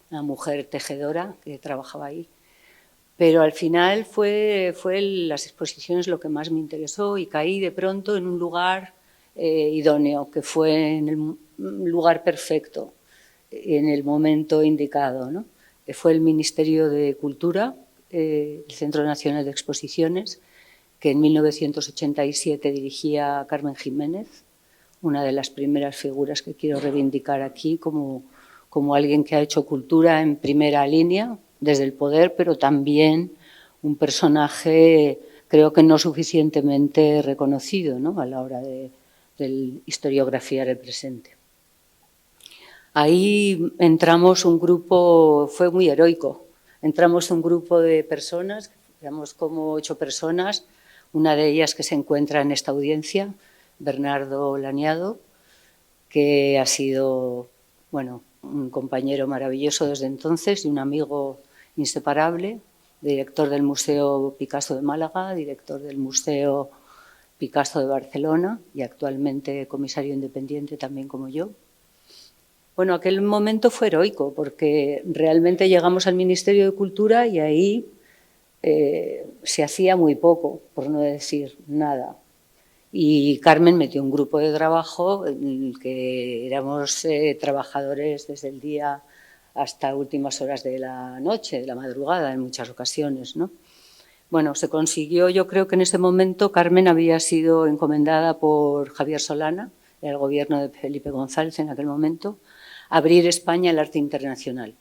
Una mujer tejedora que trabajaba ahí. Pero al final fue las exposiciones lo que más me interesó y caí de pronto en un lugar idóneo, que fue en el lugar perfecto, en el momento indicado, ¿no? Que fue el Ministerio de Cultura, el Centro Nacional de Exposiciones, que en 1987 dirigía Carmen Jiménez, una de las primeras figuras que quiero reivindicar aquí como alguien que ha hecho cultura en primera línea, desde el poder, pero también un personaje, creo que no suficientemente reconocido, ¿no?, a la hora de historiografiar el presente. Ahí entramos un grupo, fue muy heroico, entramos un grupo de personas, éramos como 8 personas, una de ellas que se encuentra en esta audiencia, Bernardo Laniado, que ha sido, bueno, un compañero maravilloso desde entonces y un amigo inseparable, director del Museo Picasso de Málaga, director del Museo Picasso de Barcelona y actualmente comisario independiente también como yo. Bueno, aquel momento fue heroico porque realmente llegamos al Ministerio de Cultura y ahí se hacía muy poco, por no decir nada. Y Carmen metió un grupo de trabajo en el que éramos trabajadores desde el día hasta últimas horas de la noche, de la madrugada, en muchas ocasiones, ¿no? Bueno, se consiguió, yo creo que en ese momento Carmen había sido encomendada por Javier Solana, el gobierno de Felipe González en aquel momento, abrir España al arte internacional.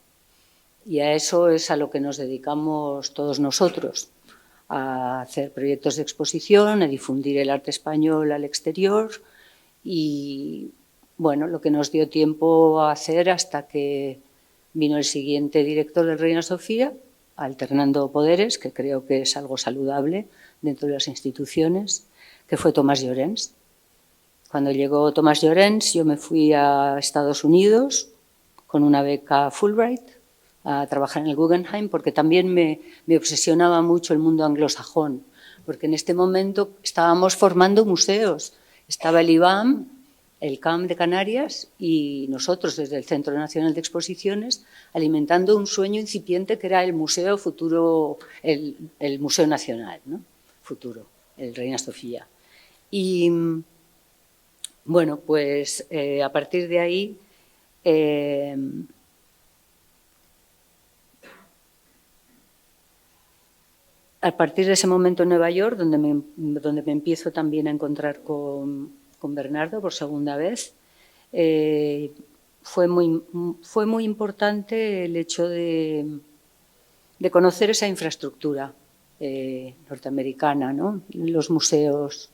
Y a eso es a lo que nos dedicamos todos nosotros, a hacer proyectos de exposición, a difundir el arte español al exterior y, bueno, lo que nos dio tiempo a hacer hasta que vino el siguiente director del Reina Sofía, alternando poderes, que creo que es algo saludable dentro de las instituciones, que fue Tomás Llorens. Cuando llegó Tomás Llorens, yo me fui a Estados Unidos con una beca Fulbright a trabajar en el Guggenheim, porque también me obsesionaba mucho el mundo anglosajón, porque en este momento estábamos formando museos. Estaba el IBAM, el CAM de Canarias y nosotros desde el Centro Nacional de Exposiciones alimentando un sueño incipiente que era el museo futuro, el Museo Nacional, ¿no?, futuro, el Reina Sofía. Y bueno, pues a partir de ahí a partir de ese momento en Nueva York, donde me empiezo también a encontrar con Bernardo por segunda vez, fue muy importante el hecho de conocer esa infraestructura norteamericana, ¿no? Los museos,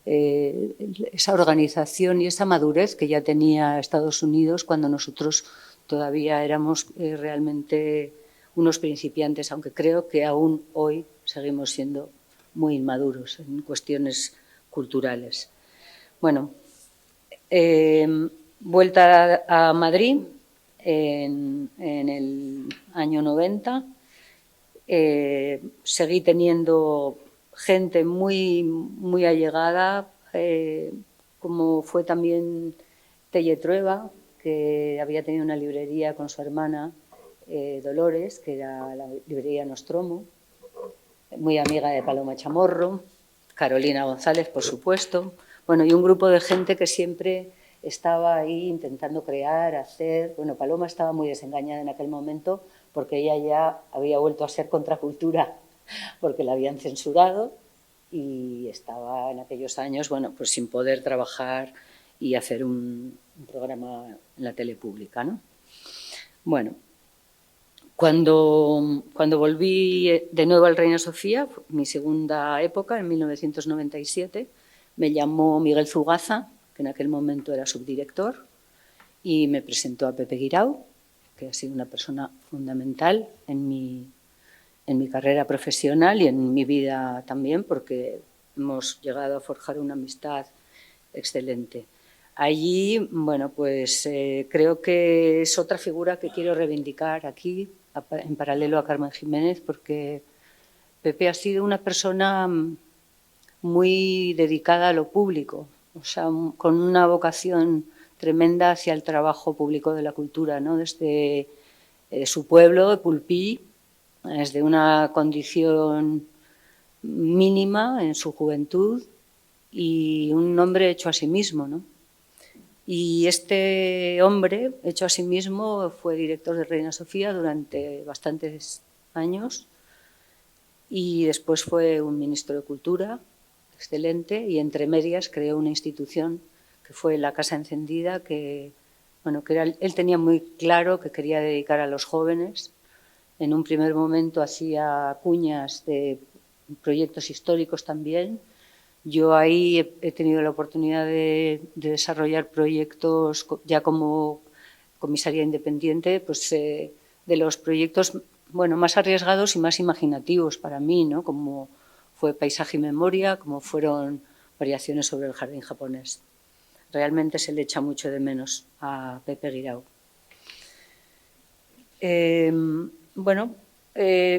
esa organización y esa madurez que ya tenía Estados Unidos cuando nosotros todavía éramos realmente unos principiantes, aunque creo que aún hoy seguimos siendo muy inmaduros en cuestiones culturales. Bueno, vuelta a Madrid en el año 90. Seguí teniendo gente muy allegada, como fue también Telle Trueba, que había tenido una librería con su hermana Dolores, que era la librería Nostromo, muy amiga de Paloma Chamorro, Carolina González, por supuesto, bueno, y un grupo de gente que siempre estaba ahí intentando crear, hacer. Bueno, Paloma estaba muy desengañada en aquel momento porque ella ya había vuelto a ser contracultura porque la habían censurado y estaba en aquellos años, bueno, pues sin poder trabajar y hacer un programa en la tele pública, ¿no? Bueno, cuando volví de nuevo al Reina Sofía, mi segunda época, en 1997, me llamó Miguel Zugaza, que en aquel momento era subdirector, y me presentó a Pepe Guirao, que ha sido una persona fundamental en mi carrera profesional y en mi vida también, porque hemos llegado a forjar una amistad excelente. Allí, bueno, pues creo que es otra figura que quiero reivindicar aquí, en paralelo a Carmen Jiménez, porque Pepe ha sido una persona muy dedicada a lo público, o sea, con una vocación tremenda hacia el trabajo público de la cultura, ¿no? Desde su pueblo, de Pulpí, desde una condición mínima en su juventud y un hombre hecho a sí mismo, ¿no? Y este hombre, hecho a sí mismo, fue director de Reina Sofía durante bastantes años y después fue un ministro de Cultura excelente y entre medias creó una institución que fue la Casa Encendida, que, bueno, él tenía muy claro que quería dedicar a los jóvenes. En un primer momento hacía cuñas de proyectos históricos también. Yo ahí he tenido la oportunidad de desarrollar proyectos ya como comisaría independiente, pues de los proyectos, bueno, más arriesgados y más imaginativos para mí, ¿no? Como fue Paisaje y Memoria, como fueron Variaciones sobre el jardín japonés. Realmente se le echa mucho de menos a Pepe Guirao. Bueno,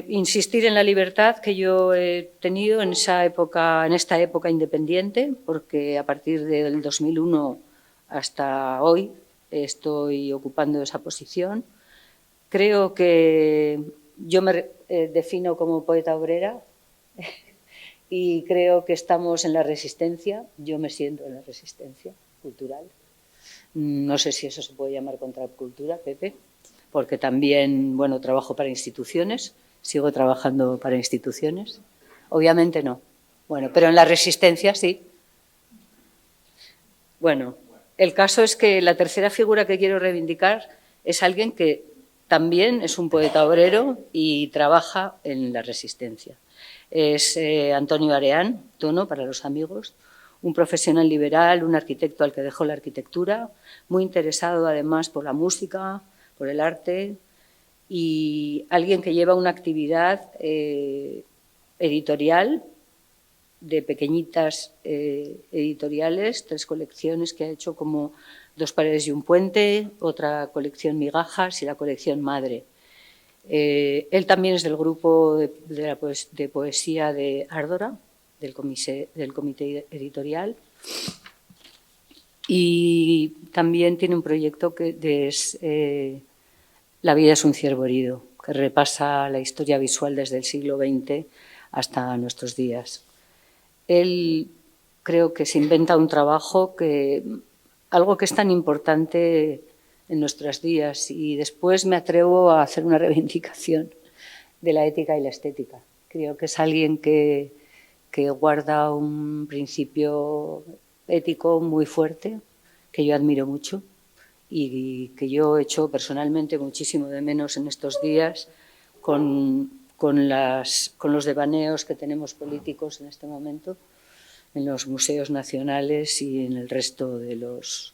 insistir en la libertad que yo he tenido en esta época independiente, porque a partir del 2001 hasta hoy estoy ocupando esa posición. Creo que yo me defino como poeta obrera y creo que estamos en la resistencia. Yo me siento en la resistencia cultural. No sé si eso se puede llamar contracultura, Pepe, porque también, bueno, trabajo para instituciones, sigo trabajando para instituciones. Obviamente no. Bueno, pero en la resistencia sí. Bueno, el caso es que la tercera figura que quiero reivindicar es alguien que también es un poeta obrero y trabaja en la resistencia. Es Antonio Areán, Tono para los amigos, un profesional liberal, un arquitecto al que dejó la arquitectura, muy interesado además por la música, por el arte, y alguien que lleva una actividad editorial de pequeñitas editoriales, 3 colecciones que ha hecho, como Dos paredes y un puente, otra colección Migajas y la colección Madre. Él también es del grupo de poesía de Árdora, del comité editorial, y también tiene un proyecto que es La vida es un ciervo herido, que repasa la historia visual desde el siglo XX hasta nuestros días. Él creo que se inventa un trabajo algo que es tan importante en nuestros días, y después me atrevo a hacer una reivindicación de la ética y la estética. Creo que es alguien que guarda un principio ético muy fuerte, que yo admiro mucho y que yo echo personalmente muchísimo de menos en estos días, con con los devaneos que tenemos políticos en este momento en los museos nacionales y en el resto de los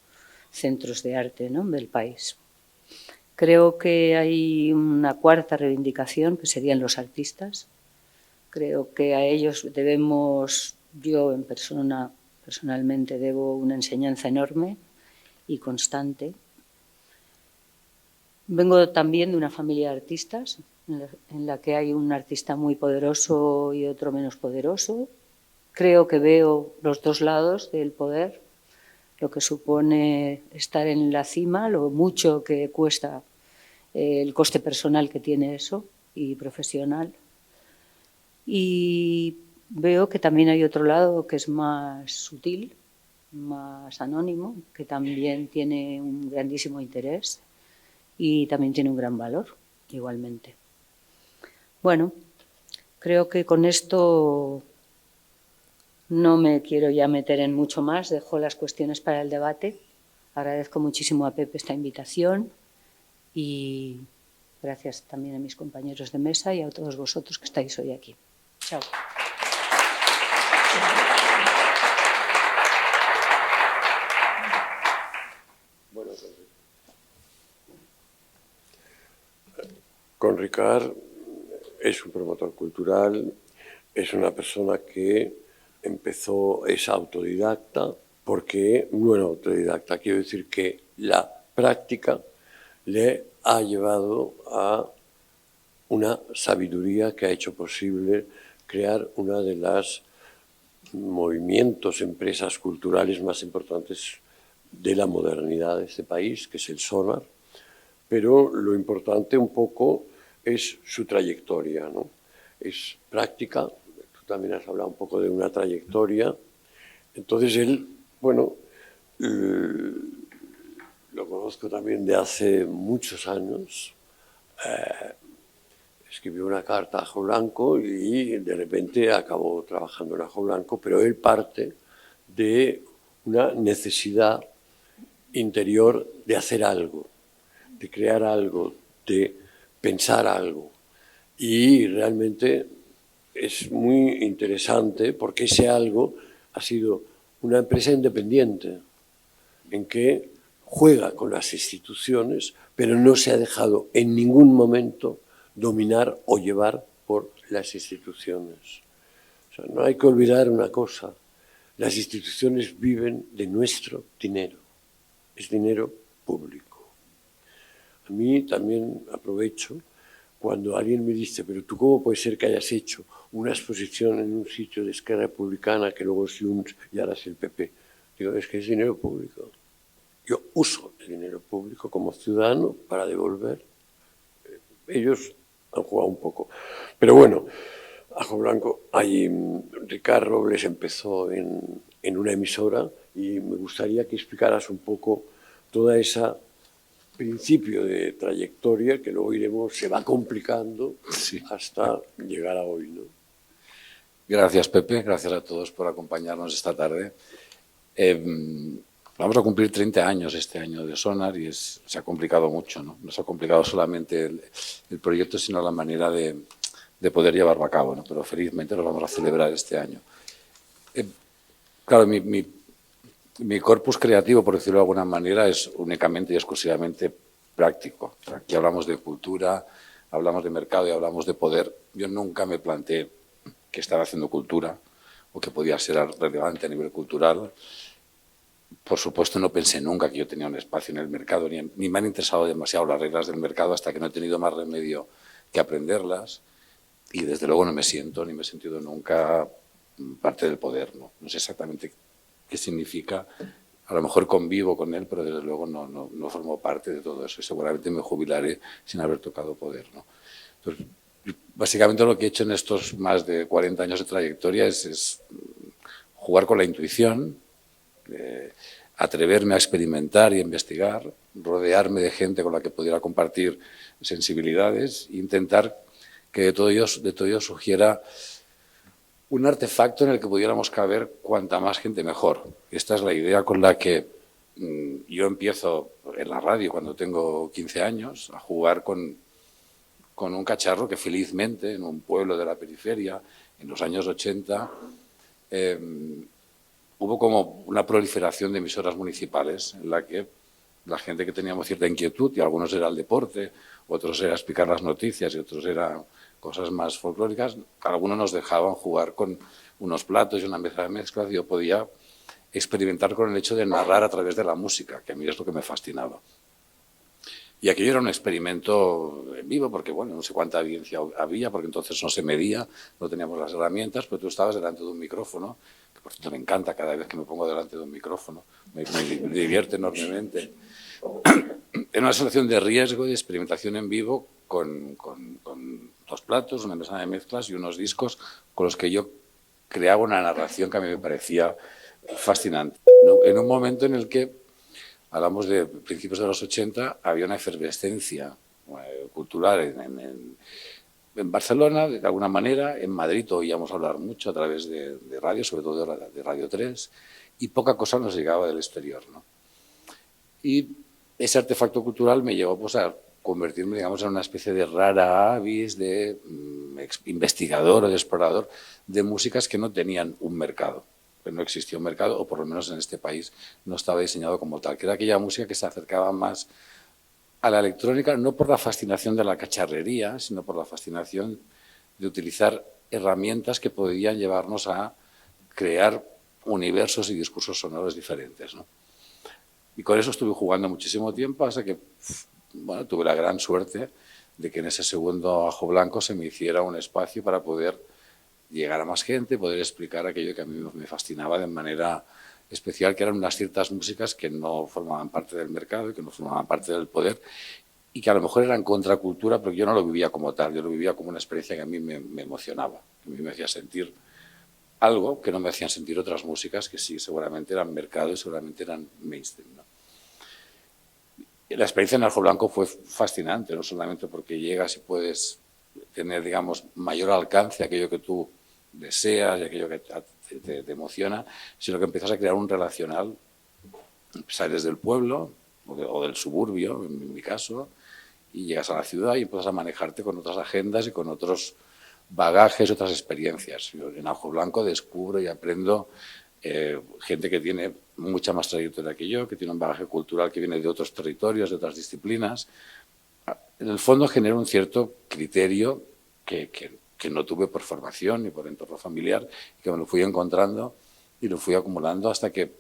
centros de arte, ¿no?, del país. Creo que hay una cuarta reivindicación, que serían los artistas. Creo que a ellos debemos, yo en personalmente debo una enseñanza enorme y constante. Vengo también de una familia de artistas, en la que hay un artista muy poderoso y otro menos poderoso. Creo que veo los dos lados del poder, lo que supone estar en la cima, lo mucho que cuesta, el coste personal que tiene eso y profesional. Y veo que también hay otro lado que es más sutil, más anónimo, que también tiene un grandísimo interés y también tiene un gran valor, igualmente. Bueno, creo que con esto no me quiero ya meter en mucho más, dejo las cuestiones para el debate. Agradezco muchísimo a Pepe esta invitación y gracias también a mis compañeros de mesa y a todos vosotros que estáis hoy aquí. Chao. Bueno, con Ricard es un promotor cultural, es una persona que es autodidacta, porque, bueno, autodidacta, quiero decir que la práctica le ha llevado a una sabiduría que ha hecho posible crear una de las movimientos, empresas culturales más importantes de la modernidad de este país, que es el Sonar, pero lo importante un poco es su trayectoria, ¿no? Es práctica, tú también has hablado un poco de una trayectoria, entonces él, bueno, lo conozco también de hace muchos años, escribió una carta a Ajo Blanco y de repente acabó trabajando en Ajo Blanco, pero él parte de una necesidad interior de hacer algo, de crear algo, de pensar algo. Y realmente es muy interesante porque ese algo ha sido una empresa independiente en que juega con las instituciones, pero no se ha dejado en ningún momento dominar o llevar por las instituciones. O sea, no hay que olvidar una cosa, las instituciones viven de nuestro dinero, es dinero público. A mí también aprovecho cuando alguien me dice, pero tú cómo puede ser que hayas hecho una exposición en un sitio de Esquerra Republicana que luego es Junts y ahora es el PP. Digo, es que es dinero público. Yo uso el dinero público como ciudadano para devolver. Ellos han jugado un poco. Pero bueno, Ajo Blanco, ahí Ricard Robles empezó en una emisora y me gustaría que explicaras un poco toda esa principio de trayectoria que luego iremos, se va complicando hasta llegar a hoy, ¿no? Gracias, Pepe. Gracias a todos por acompañarnos esta tarde. Vamos a cumplir 30 años este año de Sonar y se ha complicado mucho, ¿no? No se ha complicado solamente el proyecto, sino la manera de poder llevarlo a cabo, ¿no? Pero felizmente lo vamos a celebrar este año. Claro, mi corpus creativo, por decirlo de alguna manera, es únicamente y exclusivamente práctico. Aquí hablamos de cultura, hablamos de mercado y hablamos de poder. Yo nunca me planteé que estaba haciendo cultura o que podía ser relevante a nivel cultural. Por supuesto, no pensé nunca que yo tenía un espacio en el mercado, ni me han interesado demasiado las reglas del mercado hasta que no he tenido más remedio que aprenderlas. Y desde luego no me siento, ni me he sentido nunca parte del poder, ¿no? No sé exactamente qué significa. A lo mejor convivo con él, pero desde luego no formo parte de todo eso. Y seguramente me jubilaré sin haber tocado poder, ¿no? Entonces, básicamente lo que he hecho en estos más de 40 años de trayectoria es jugar con la intuición, atreverme a experimentar y a investigar, rodearme de gente con la que pudiera compartir sensibilidades e intentar que de todo ello surgiera un artefacto en el que pudiéramos caber cuanta más gente mejor. Esta es la idea con la que yo empiezo en la radio cuando tengo 15 años a jugar con con un cacharro que felizmente en un pueblo de la periferia, en los años 80, hubo como una proliferación de emisoras municipales en la que la gente que teníamos cierta inquietud, y algunos era el deporte, otros era explicar las noticias y otros eran cosas más folclóricas, algunos nos dejaban jugar con unos platos y una mesa de mezclas y yo podía experimentar con el hecho de narrar a través de la música, que a mí es lo que me fascinaba. Y aquello era un experimento en vivo, porque bueno, no sé cuánta audiencia había, porque entonces no se medía, no teníamos las herramientas, pero tú estabas delante de un micrófono, que por cierto me encanta cada vez que me pongo delante de un micrófono, me divierte enormemente. Era una situación de riesgo, de experimentación en vivo, con 2 platos, una mesa de mezclas y unos discos con los que yo creaba una narración que a mí me parecía fascinante, ¿no? En un momento en el que, hablamos de principios de los 80, había una efervescencia cultural en Barcelona, de alguna manera. En Madrid oíamos hablar mucho a través de radio, sobre todo de Radio 3, y poca cosa nos llegaba del exterior, ¿no? Y ese artefacto cultural me llevó pues, a convertirme, digamos, en una especie de rara avis, de investigador o de explorador de músicas que no tenían un mercado. No existía un mercado, o por lo menos en este país no estaba diseñado como tal, que era aquella música que se acercaba más a la electrónica, no por la fascinación de la cacharrería, sino por la fascinación de utilizar herramientas que podían llevarnos a crear universos y discursos sonoros diferentes, ¿no? Y con eso estuve jugando muchísimo tiempo hasta que, bueno, tuve la gran suerte de que en ese segundo Ajo Blanco se me hiciera un espacio para poder llegar a más gente, poder explicar aquello que a mí me fascinaba de manera especial, que eran unas ciertas músicas que no formaban parte del mercado y que no formaban parte del poder y que a lo mejor eran contracultura, pero yo no lo vivía como tal, yo lo vivía como una experiencia que a mí me emocionaba, que a mí me hacía sentir algo que no me hacían sentir otras músicas que sí, seguramente eran mercado y seguramente eran mainstream, ¿no? La experiencia en Ajo Blanco fue fascinante, no solamente porque llegas y puedes tener, digamos, mayor alcance a aquello que tú deseas y aquello que te emociona, sino que empiezas a crear un relacional. Sales del pueblo o del suburbio, en mi caso, y llegas a la ciudad y empiezas a manejarte con otras agendas y con otros bagajes, otras experiencias. Yo en Ajo Blanco descubro y aprendo gente que tiene mucha más trayectoria que yo, que tiene un bagaje cultural que viene de otros territorios, de otras disciplinas. En el fondo genera un cierto criterio que no tuve por formación ni por entorno familiar, que me lo fui encontrando y lo fui acumulando hasta que,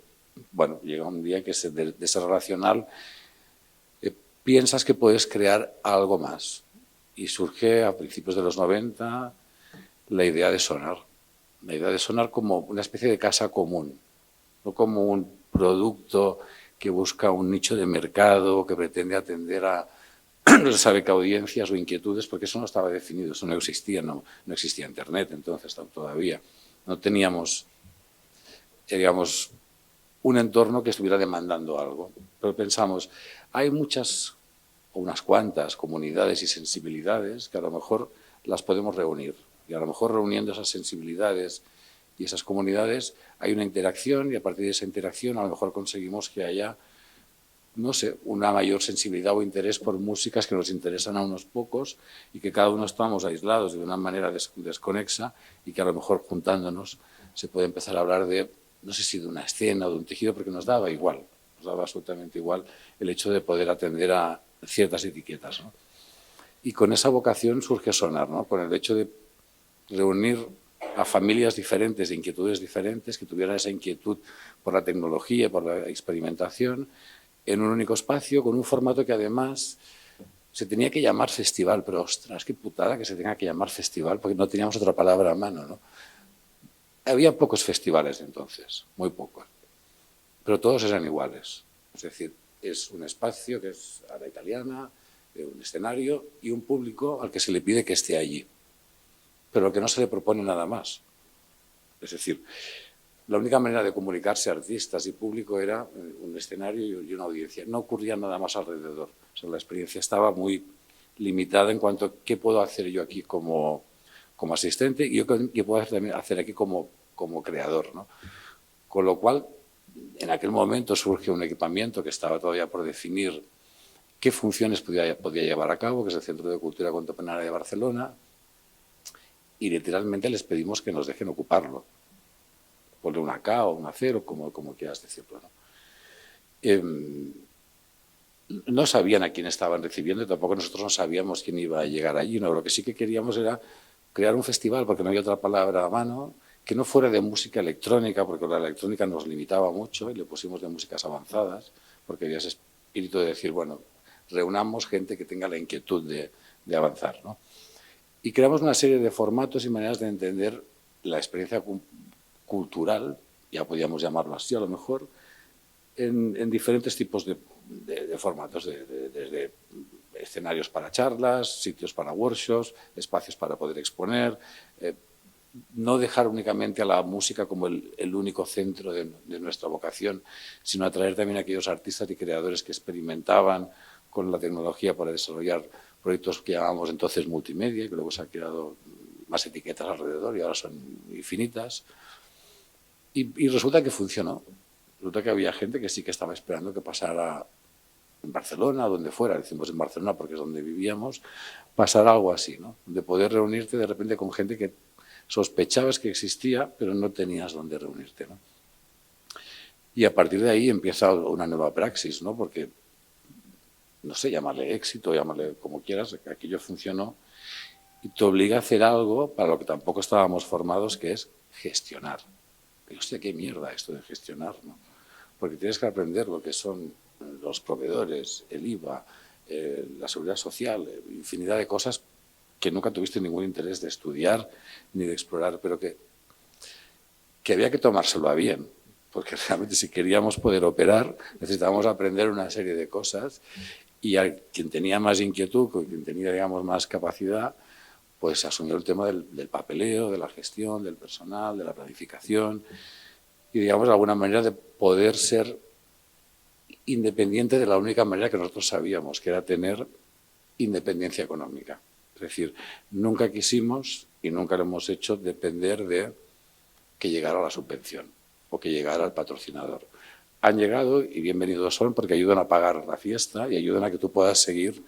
bueno, llega un día que de ese relacional piensas que puedes crear algo más. Y surge a principios de los 90 la idea de Sonar. La idea de Sonar como una especie de casa común, no como un producto que busca un nicho de mercado, que pretende atender a no se sabe qué audiencias o inquietudes, porque eso no estaba definido, eso no existía, no existía Internet entonces todavía. No teníamos, digamos, un entorno que estuviera demandando algo. Pero pensamos, hay muchas, o unas cuantas comunidades y sensibilidades que a lo mejor las podemos reunir. Y a lo mejor reuniendo esas sensibilidades y esas comunidades hay una interacción y a partir de esa interacción a lo mejor conseguimos que haya, no sé, una mayor sensibilidad o interés por músicas que nos interesan a unos pocos y que cada uno estamos aislados de una manera desconexa y que a lo mejor juntándonos se puede empezar a hablar de, no sé si de una escena o de un tejido, porque nos daba igual, nos daba absolutamente igual el hecho de poder atender a ciertas etiquetas, ¿no? Y con esa vocación surge Sonar, ¿no? Con el hecho de reunir a familias diferentes, de inquietudes diferentes, que tuvieran esa inquietud por la tecnología, por la experimentación, en un único espacio, con un formato que además se tenía que llamar festival, pero ostras, qué putada que se tenga que llamar festival, porque no teníamos otra palabra a mano, ¿no? Había pocos festivales entonces, muy pocos, pero todos eran iguales. Es decir, es un espacio que es a la italiana, un escenario y un público al que se le pide que esté allí, pero al que no se le propone nada más. Es decir, la única manera de comunicarse a artistas y público era un escenario y una audiencia. No ocurría nada más alrededor. O sea, la experiencia estaba muy limitada en cuanto a qué puedo hacer yo aquí como asistente y yo qué puedo hacer aquí como creador, ¿no? Con lo cual, en aquel momento surge un equipamiento que estaba todavía por definir, qué funciones podía llevar a cabo, que es el Centro de Cultura Contemporánea de Barcelona, y literalmente les pedimos que nos dejen ocuparlo. Ponle una K o una 0, como quieras decirlo, ¿no? No sabían a quién estaban recibiendo y tampoco nosotros no sabíamos quién iba a llegar allí, ¿no? Lo que sí que queríamos era crear un festival, porque no había otra palabra a mano, que no fuera de música electrónica, porque la electrónica nos limitaba mucho y le pusimos de músicas avanzadas, porque había ese espíritu de decir, bueno, reunamos gente que tenga la inquietud de avanzar, ¿no? Y creamos una serie de formatos y maneras de entender la experiencia cultural, ya podíamos llamarlo así a lo mejor, en diferentes tipos de formatos, desde escenarios para charlas, sitios para workshops, espacios para poder exponer, no dejar únicamente a la música como el único centro de nuestra vocación, sino atraer también a aquellos artistas y creadores que experimentaban con la tecnología para desarrollar proyectos que llamábamos entonces multimedia, que luego se han creado más etiquetas alrededor y ahora son infinitas. Y resulta que funcionó. Resulta que había gente que sí que estaba esperando que pasara en Barcelona o donde fuera, decimos en Barcelona porque es donde vivíamos, pasara algo así, ¿no? De poder reunirte de repente con gente que sospechabas que existía, pero no tenías dónde reunirte, ¿no? Y a partir de ahí empieza una nueva praxis, ¿no? Porque, no sé, llamarle éxito, llamarle como quieras, aquello funcionó y te obliga a hacer algo para lo que tampoco estábamos formados, que es gestionar. Y, hostia, qué mierda esto de gestionar, ¿no? Porque tienes que aprender lo que son los proveedores, el IVA, la seguridad social, infinidad de cosas que nunca tuviste ningún interés de estudiar ni de explorar, pero que había que tomárselo a bien, porque realmente si queríamos poder operar necesitábamos aprender una serie de cosas y a quien tenía más inquietud, quien tenía, digamos, más capacidad, pues asumió el tema del papeleo, de la gestión, del personal, de la planificación y, digamos, de alguna manera de poder ser independiente de la única manera que nosotros sabíamos, que era tener independencia económica. Es decir, nunca quisimos y nunca lo hemos hecho depender de que llegara la subvención o que llegara el patrocinador. Han llegado y bienvenidos son porque ayudan a pagar la fiesta y ayudan a que tú puedas seguir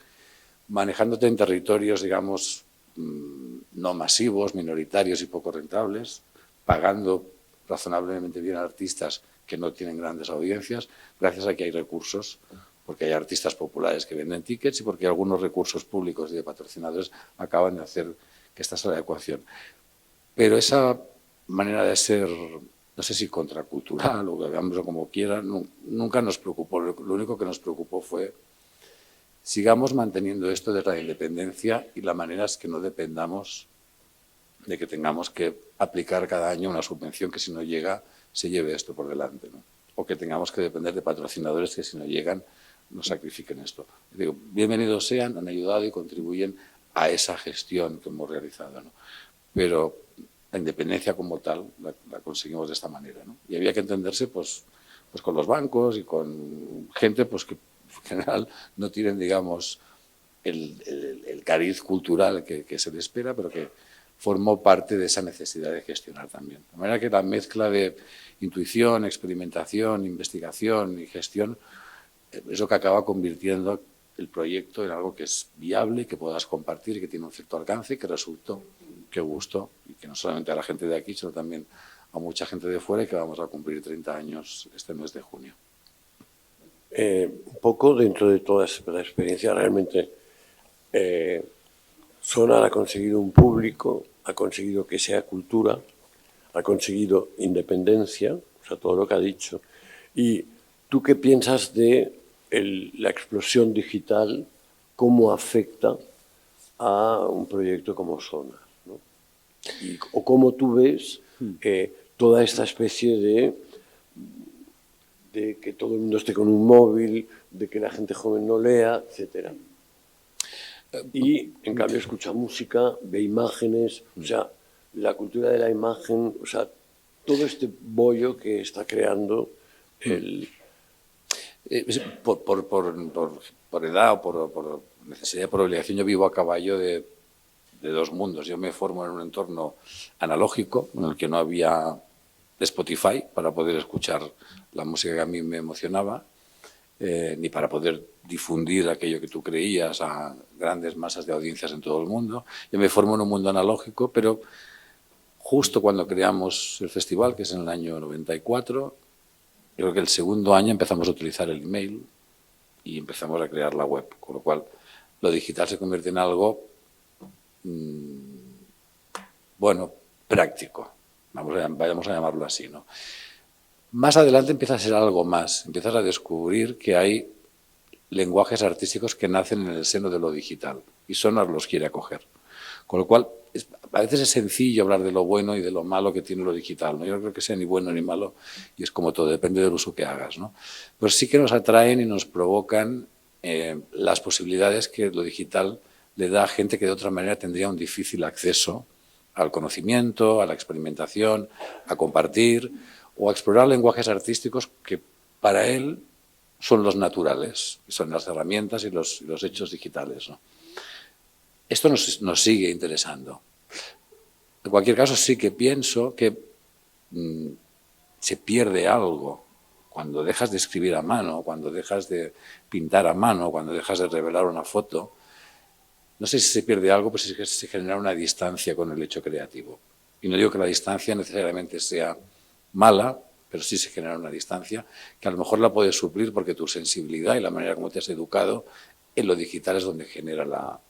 manejándote en territorios, digamos, no masivos, minoritarios y poco rentables, pagando razonablemente bien a artistas que no tienen grandes audiencias, gracias a que hay recursos, porque hay artistas populares que venden tickets y porque algunos recursos públicos y de patrocinadores acaban de hacer que esta sea la ecuación. Pero esa manera de ser, no sé si contracultural o veámoslo como quieran, nunca nos preocupó. Lo único que nos preocupó fue sigamos manteniendo esto de la independencia y la manera es que no dependamos de que tengamos que aplicar cada año una subvención que si no llega se lleve esto por delante, ¿no? O que tengamos que depender de patrocinadores que si no llegan nos sacrifiquen esto. Digo, bienvenidos sean, han ayudado y contribuyen a esa gestión que hemos realizado, ¿no? Pero la independencia como tal la conseguimos de esta manera, ¿no? Y había que entenderse pues con los bancos y con gente pues que en general no tienen, digamos, el cariz cultural que se le espera, pero que formó parte de esa necesidad de gestionar también. De manera que la mezcla de intuición, experimentación, investigación y gestión es lo que acaba convirtiendo el proyecto en algo que es viable, que puedas compartir, que tiene un cierto alcance, que resultó, que gustó, y que no solamente a la gente de aquí, sino también a mucha gente de fuera, y que vamos a cumplir 30 años este mes de junio. Un poco dentro de toda esa experiencia, realmente Sonar ha conseguido un público, ha conseguido que sea cultura, ha conseguido independencia, o sea, todo lo que ha dicho. ¿Y tú qué piensas de la explosión digital, cómo afecta a un proyecto como Sonar, ¿no? O cómo tú ves toda esta especie de que todo el mundo esté con un móvil, de que la gente joven no lea, etcétera. Y, en cambio, escucha música, ve imágenes, o sea, la cultura de la imagen, o sea, todo este bollo que está creando el... Por edad o por necesidad, por obligación, yo vivo a caballo de dos mundos. Yo me formo en un entorno analógico, en el que no había Spotify para poder escuchar la música que a mí me emocionaba, ni para poder difundir aquello que tú creías a grandes masas de audiencias en todo el mundo. Yo me formo en un mundo analógico, pero justo cuando creamos el festival, que es en el año 94, creo que el segundo año empezamos a utilizar el email y empezamos a crear la web, con lo cual lo digital se convierte en algo, bueno, práctico, vayamos a llamarlo así, ¿no? Más adelante empieza a ser algo más, empiezas a descubrir que hay lenguajes artísticos que nacen en el seno de lo digital y Sonar los quiere acoger. Con lo cual, a veces es sencillo hablar de lo bueno y de lo malo que tiene lo digital, ¿no? Yo no creo que sea ni bueno ni malo y es como todo, depende del uso que hagas, ¿no? Pues sí que nos atraen y nos provocan las posibilidades que lo digital le da a gente que de otra manera tendría un difícil acceso al conocimiento, a la experimentación, a compartir o a explorar lenguajes artísticos que para él son los naturales, son las herramientas y los hechos digitales, ¿no? Esto nos sigue interesando. En cualquier caso, sí que pienso que se pierde algo cuando dejas de escribir a mano, cuando dejas de pintar a mano, cuando dejas de revelar una foto. No sé si se pierde algo, pero sí que se genera una distancia con el hecho creativo. Y no digo que la distancia necesariamente sea mala, pero sí se genera una distancia que a lo mejor la puedes suplir porque tu sensibilidad y la manera como te has educado en lo digital es donde genera la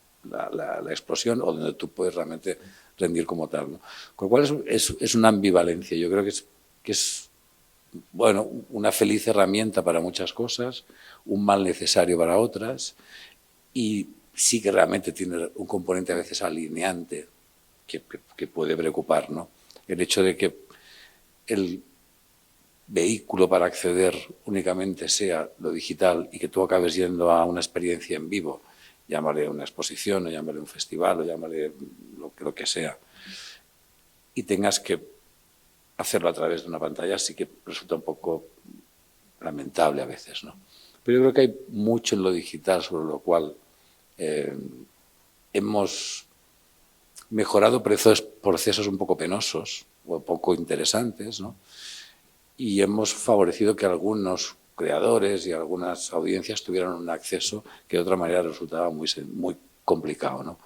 explosión o donde tú puedes realmente rendir como tal, ¿no? Con lo cual es una ambivalencia. Yo creo que es bueno, una feliz herramienta para muchas cosas, un mal necesario para otras y sí que realmente tiene un componente a veces alineante que puede preocupar, ¿no? El hecho de que el vehículo para acceder únicamente sea lo digital y que tú acabes yendo a una experiencia en vivo, llámale una exposición o llámale un festival o llámale lo que sea, y tengas que hacerlo a través de una pantalla, sí que resulta un poco lamentable a veces, ¿no? Pero yo creo que hay mucho en lo digital sobre lo cual hemos mejorado procesos un poco penosos o poco interesantes, ¿no? Y hemos favorecido que algunos creadores y algunas audiencias tuvieran un acceso que de otra manera resultaba muy complicado, ¿no?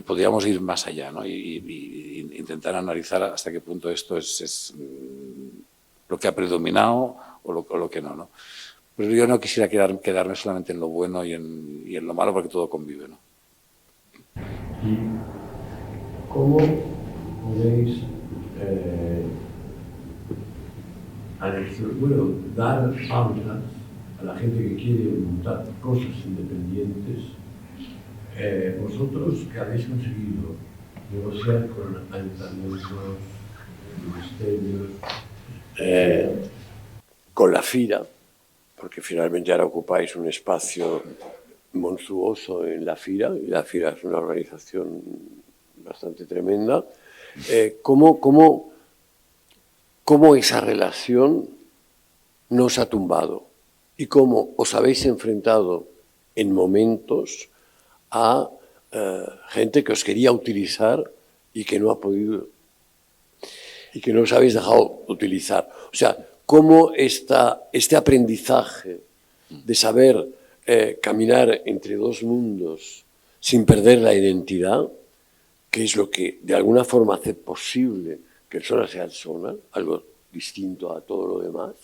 Podríamos ir más allá, ¿no? y intentar analizar hasta qué punto esto es lo que ha predominado o lo que no, ¿no? Pero yo no quisiera quedarme solamente en lo bueno y en lo malo porque todo convive, ¿no? ¿Y cómo podéis dar pautas a la gente que quiere montar cosas independientes? Vosotros que habéis conseguido negociar con ayuntamientos, ministerios, con la FIRA, porque finalmente ahora ocupáis un espacio monstruoso en la FIRA, y la FIRA es una organización bastante tremenda. ¿Cómo esa relación no os ha tumbado? ¿Y cómo os habéis enfrentado en momentos a gente que os quería utilizar y que no ha podido, y que no os habéis dejado utilizar? O sea, cómo este aprendizaje de saber caminar entre dos mundos sin perder la identidad, que es lo que de alguna forma hace posible que el Sonar sea el Sonar, algo distinto a todo lo demás,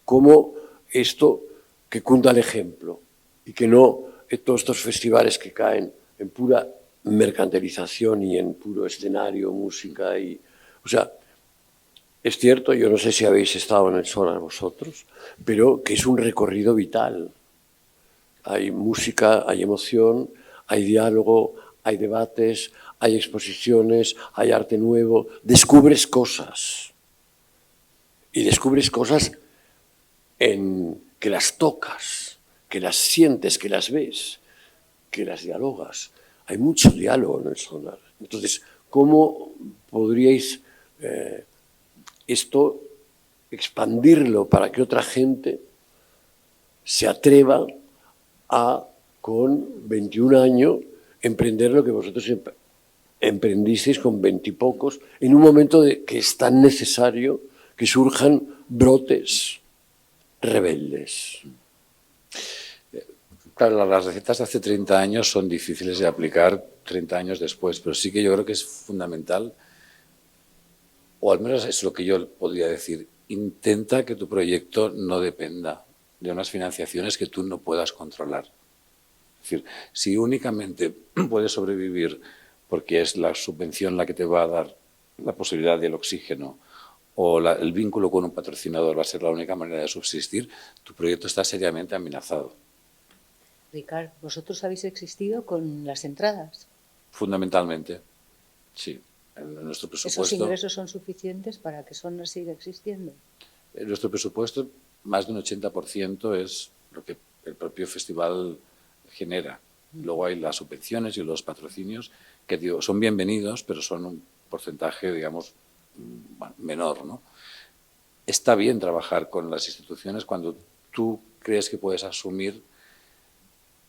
cómo esto que cunda el ejemplo y que no todos estos festivales que caen en pura mercantilización y en puro escenario, música o sea, es cierto, yo no sé si habéis estado en el Sonar vosotros, pero que es un recorrido vital. Hay música, hay emoción, hay diálogo, hay debates, hay exposiciones, hay arte nuevo, descubres cosas. Y descubres cosas que las tocas, que las sientes, que las ves, que las dialogas. Hay mucho diálogo en el Sonar. Entonces, ¿cómo podríais esto expandirlo para que otra gente se atreva a, con 21 años, emprender lo que vosotros emprendisteis con 20 y pocos, en un momento que es tan necesario que surjan brotes rebeldes. Claro, las recetas de hace 30 años son difíciles de aplicar 30 años después, pero sí que yo creo que es fundamental, o al menos es lo que yo podría decir, intenta que tu proyecto no dependa de unas financiaciones que tú no puedas controlar. Es decir, si únicamente puedes sobrevivir porque es la subvención la que te va a dar la posibilidad del oxígeno o el vínculo con un patrocinador va a ser la única manera de subsistir, tu proyecto está seriamente amenazado. Ricard, ¿vosotros habéis existido con las entradas? Fundamentalmente, sí. En nuestro presupuesto, ¿Esos ingresos son suficientes para que Sona siga existiendo? En nuestro presupuesto, más de un 80% es lo que el propio festival genera. Luego hay las subvenciones y los patrocinios que digo, son bienvenidos, pero son un porcentaje, digamos, menor, ¿no? Está bien trabajar con las instituciones cuando tú crees que puedes asumir.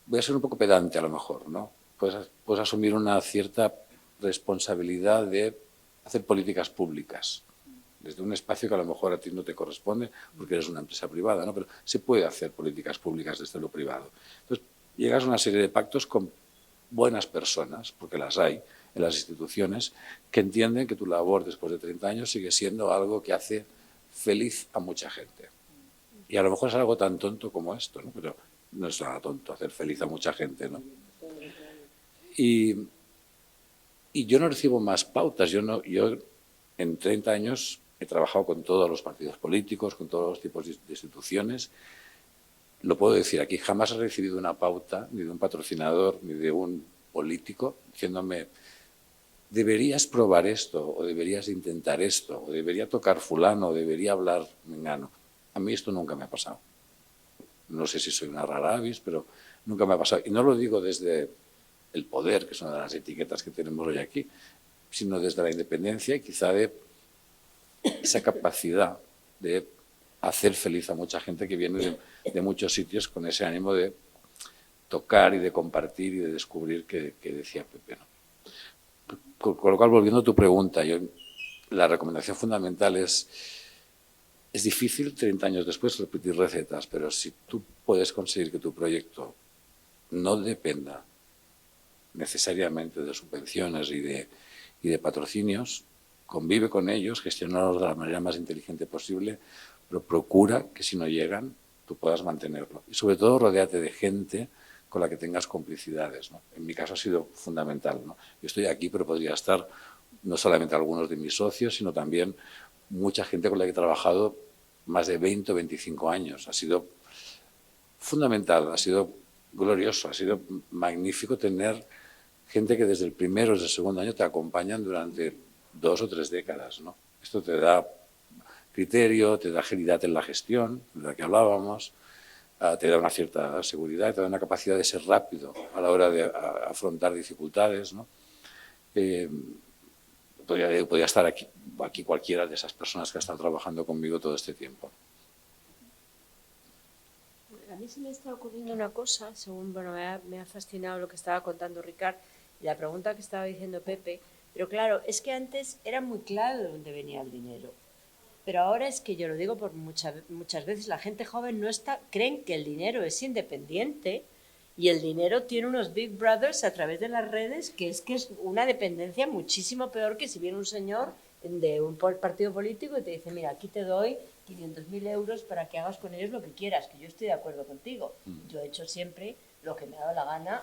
Voy a ser un poco pedante a lo mejor, ¿no? Puedes asumir una cierta responsabilidad de hacer políticas públicas desde un espacio que a lo mejor a ti no te corresponde porque eres una empresa privada, ¿no? Pero se puede hacer políticas públicas desde lo privado. Entonces, llegas a una serie de pactos con buenas personas, porque las hay en las instituciones, que entienden que tu labor después de 30 años sigue siendo algo que hace feliz a mucha gente. Y a lo mejor es algo tan tonto como esto, ¿no? Pero no es nada tonto hacer feliz a mucha gente, ¿no? Y yo no recibo más pautas. Yo en 30 años he trabajado con todos los partidos políticos, con todos los tipos de instituciones. Lo puedo decir aquí, jamás he recibido una pauta ni de un patrocinador ni de un político diciéndome deberías probar esto o deberías intentar esto o debería tocar fulano o debería hablar mengano. A mí esto nunca me ha pasado. No sé si soy una rara avis, pero nunca me ha pasado. Y no lo digo desde el poder, que es una de las etiquetas que tenemos hoy aquí, sino desde la independencia y quizá de esa capacidad de hacer feliz a mucha gente que viene de muchos sitios con ese ánimo de tocar y de compartir y de descubrir que decía Pepe, ¿no? Con lo cual, volviendo a tu pregunta, la recomendación fundamental es difícil 30 años después repetir recetas, pero si tú puedes conseguir que tu proyecto no dependa necesariamente de subvenciones y de patrocinios, convive con ellos, gestionarlos de la manera más inteligente posible, pero procura que si no llegan, tú puedas mantenerlo. Y sobre todo, rodéate de gente con la que tengas complicidades, ¿no? En mi caso ha sido fundamental, ¿no? Yo estoy aquí, pero podría estar no solamente algunos de mis socios, sino también mucha gente con la que he trabajado más de 20 o 25 años. Ha sido fundamental, ha sido glorioso, ha sido magnífico tener gente que desde el primero o desde el segundo año te acompañan durante 2 o 3 décadas, ¿no? Esto te da criterio, te da agilidad en la gestión, de la que hablábamos, te da una cierta seguridad, te da una capacidad de ser rápido a la hora de afrontar dificultades, ¿no? Podría estar aquí cualquiera de esas personas que están trabajando conmigo todo este tiempo. A mí se me está ocurriendo una cosa, según me ha fascinado lo que estaba contando Ricard y la pregunta que estaba diciendo Pepe, pero claro, es que antes era muy claro de dónde venía el dinero. Pero ahora es que yo lo digo por muchas veces, la gente joven creen que el dinero es independiente y el dinero tiene unos big brothers a través de las redes que es una dependencia muchísimo peor que si viene un señor de un partido político y te dice, mira, aquí te doy 500.000 euros para que hagas con ellos lo que quieras, que yo estoy de acuerdo contigo. Yo he hecho siempre lo que me ha dado la gana,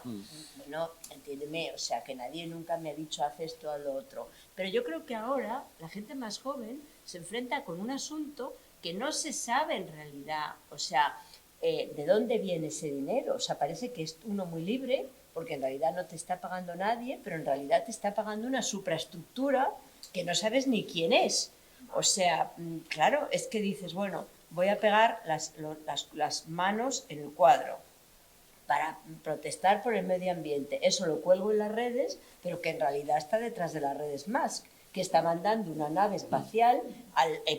bueno, entiéndeme, o sea, que nadie nunca me ha dicho haz esto, haz lo otro. Pero yo creo que ahora la gente más joven se enfrenta con un asunto que no se sabe en realidad, o sea, de dónde viene ese dinero. O sea, parece que es uno muy libre, porque en realidad no te está pagando nadie, pero en realidad te está pagando una supraestructura que no sabes ni quién es. O sea, claro, es que dices, bueno, voy a pegar las manos en el cuadro para protestar por el medio ambiente. Eso lo cuelgo en las redes, pero que en realidad está detrás de las redes Musk, que está mandando una nave espacial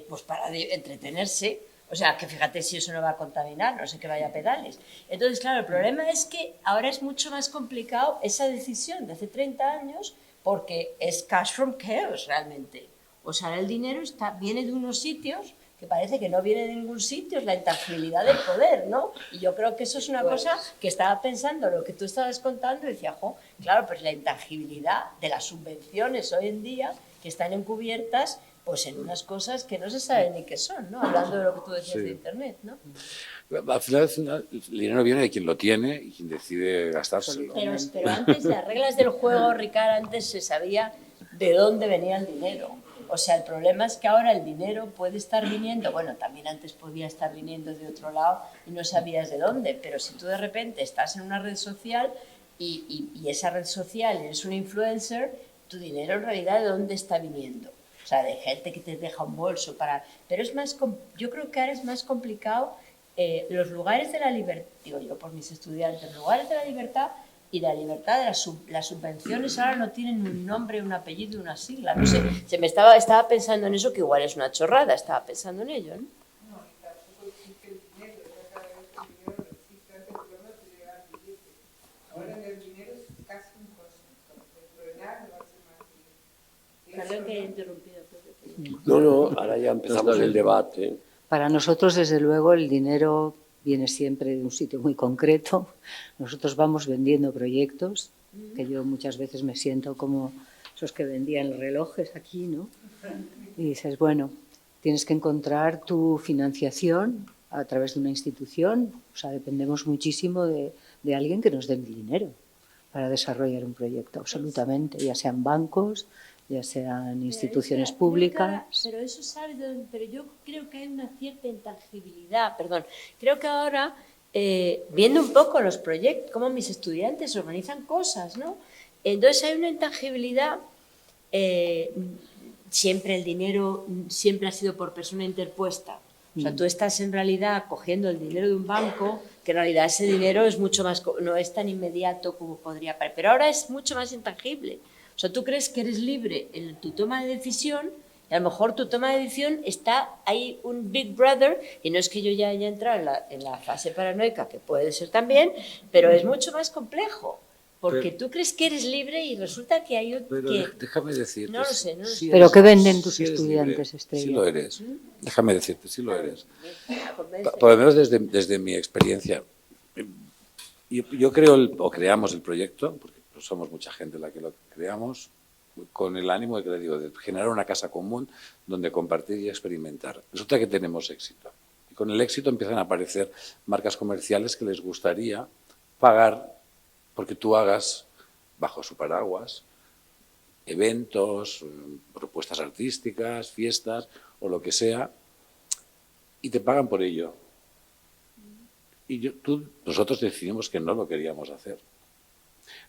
pues para entretenerse. O sea, que fíjate si eso no va a contaminar, no sé que vaya a pedales. Entonces, claro, el problema es que ahora es mucho más complicado esa decisión de hace 30 años porque es cash from chaos realmente. O sea, el dinero viene de unos sitios que parece que no viene de ningún sitio, es la intangibilidad del poder, ¿no? Y yo creo que eso es una cosa que estaba pensando, lo que tú estabas contando, y decía, jo, claro, pues la intangibilidad de las subvenciones hoy en día que están encubiertas pues en unas cosas que no se sabe ni qué son, ¿no? Hablando de lo que tú decías de Internet, ¿no? Al final, el dinero viene de quien lo tiene y quien decide gastárselo. Pero antes, las reglas del juego, Ricard, antes se sabía de dónde venía el dinero. O sea, el problema es que ahora el dinero puede estar viniendo, bueno, también antes podía estar viniendo de otro lado y no sabías de dónde, pero si tú de repente estás en una red social y esa red social eres un influencer, tu dinero en realidad ¿de dónde está viniendo? O sea, de gente que te deja un bolso para... Pero es más, yo creo que ahora es más complicado los lugares de la libertad, digo yo por mis estudiantes, los lugares de la libertad y la libertad de las subvenciones ahora no tienen un nombre, un apellido, una sigla. No sé, estaba pensando en eso, que igual es una chorrada, estaba pensando en ello, ¿no? Perdón que haya interrumpido. No, ahora ya empezamos el debate. Para nosotros, desde luego, el dinero viene siempre de un sitio muy concreto. Nosotros vamos vendiendo proyectos, que yo muchas veces me siento como esos que vendían relojes aquí, ¿no? Y dices, bueno, tienes que encontrar tu financiación a través de una institución. O sea, dependemos muchísimo de alguien que nos dé el dinero para desarrollar un proyecto, absolutamente, ya sean bancos, ya sean instituciones públicas. Pero eso sabe de dónde, pero yo creo que hay una cierta intangibilidad, perdón. Creo que ahora, viendo un poco los proyectos, cómo mis estudiantes organizan cosas, ¿no? Entonces hay una intangibilidad, siempre el dinero siempre ha sido por persona interpuesta. O sea, tú estás en realidad cogiendo el dinero de un banco, que en realidad ese dinero es mucho más, no es tan inmediato como podría parecer, pero ahora es mucho más intangible. O sea, tú crees que eres libre en tu toma de decisión y a lo mejor tu toma de decisión está ahí un Big Brother, y no es que yo ya haya entrado en la fase paranoica, que puede ser también, pero es mucho más complejo. Porque tú crees que eres libre y resulta que hay otro... Pero déjame decirte... No lo sé, no lo sé. ¿Pero qué venden tus estudiantes, Estrella? Sí lo eres. Déjame decirte, sí lo eres. Por lo menos desde mi experiencia. Yo creo, o creamos el proyecto, porque somos mucha gente la que lo creamos, con el ánimo de generar una casa común donde compartir y experimentar. Resulta que tenemos éxito. Y con el éxito empiezan a aparecer marcas comerciales que les gustaría pagar porque tú hagas, bajo su paraguas, eventos, propuestas artísticas, fiestas o lo que sea, y te pagan por ello. Y nosotros decidimos que no lo queríamos hacer.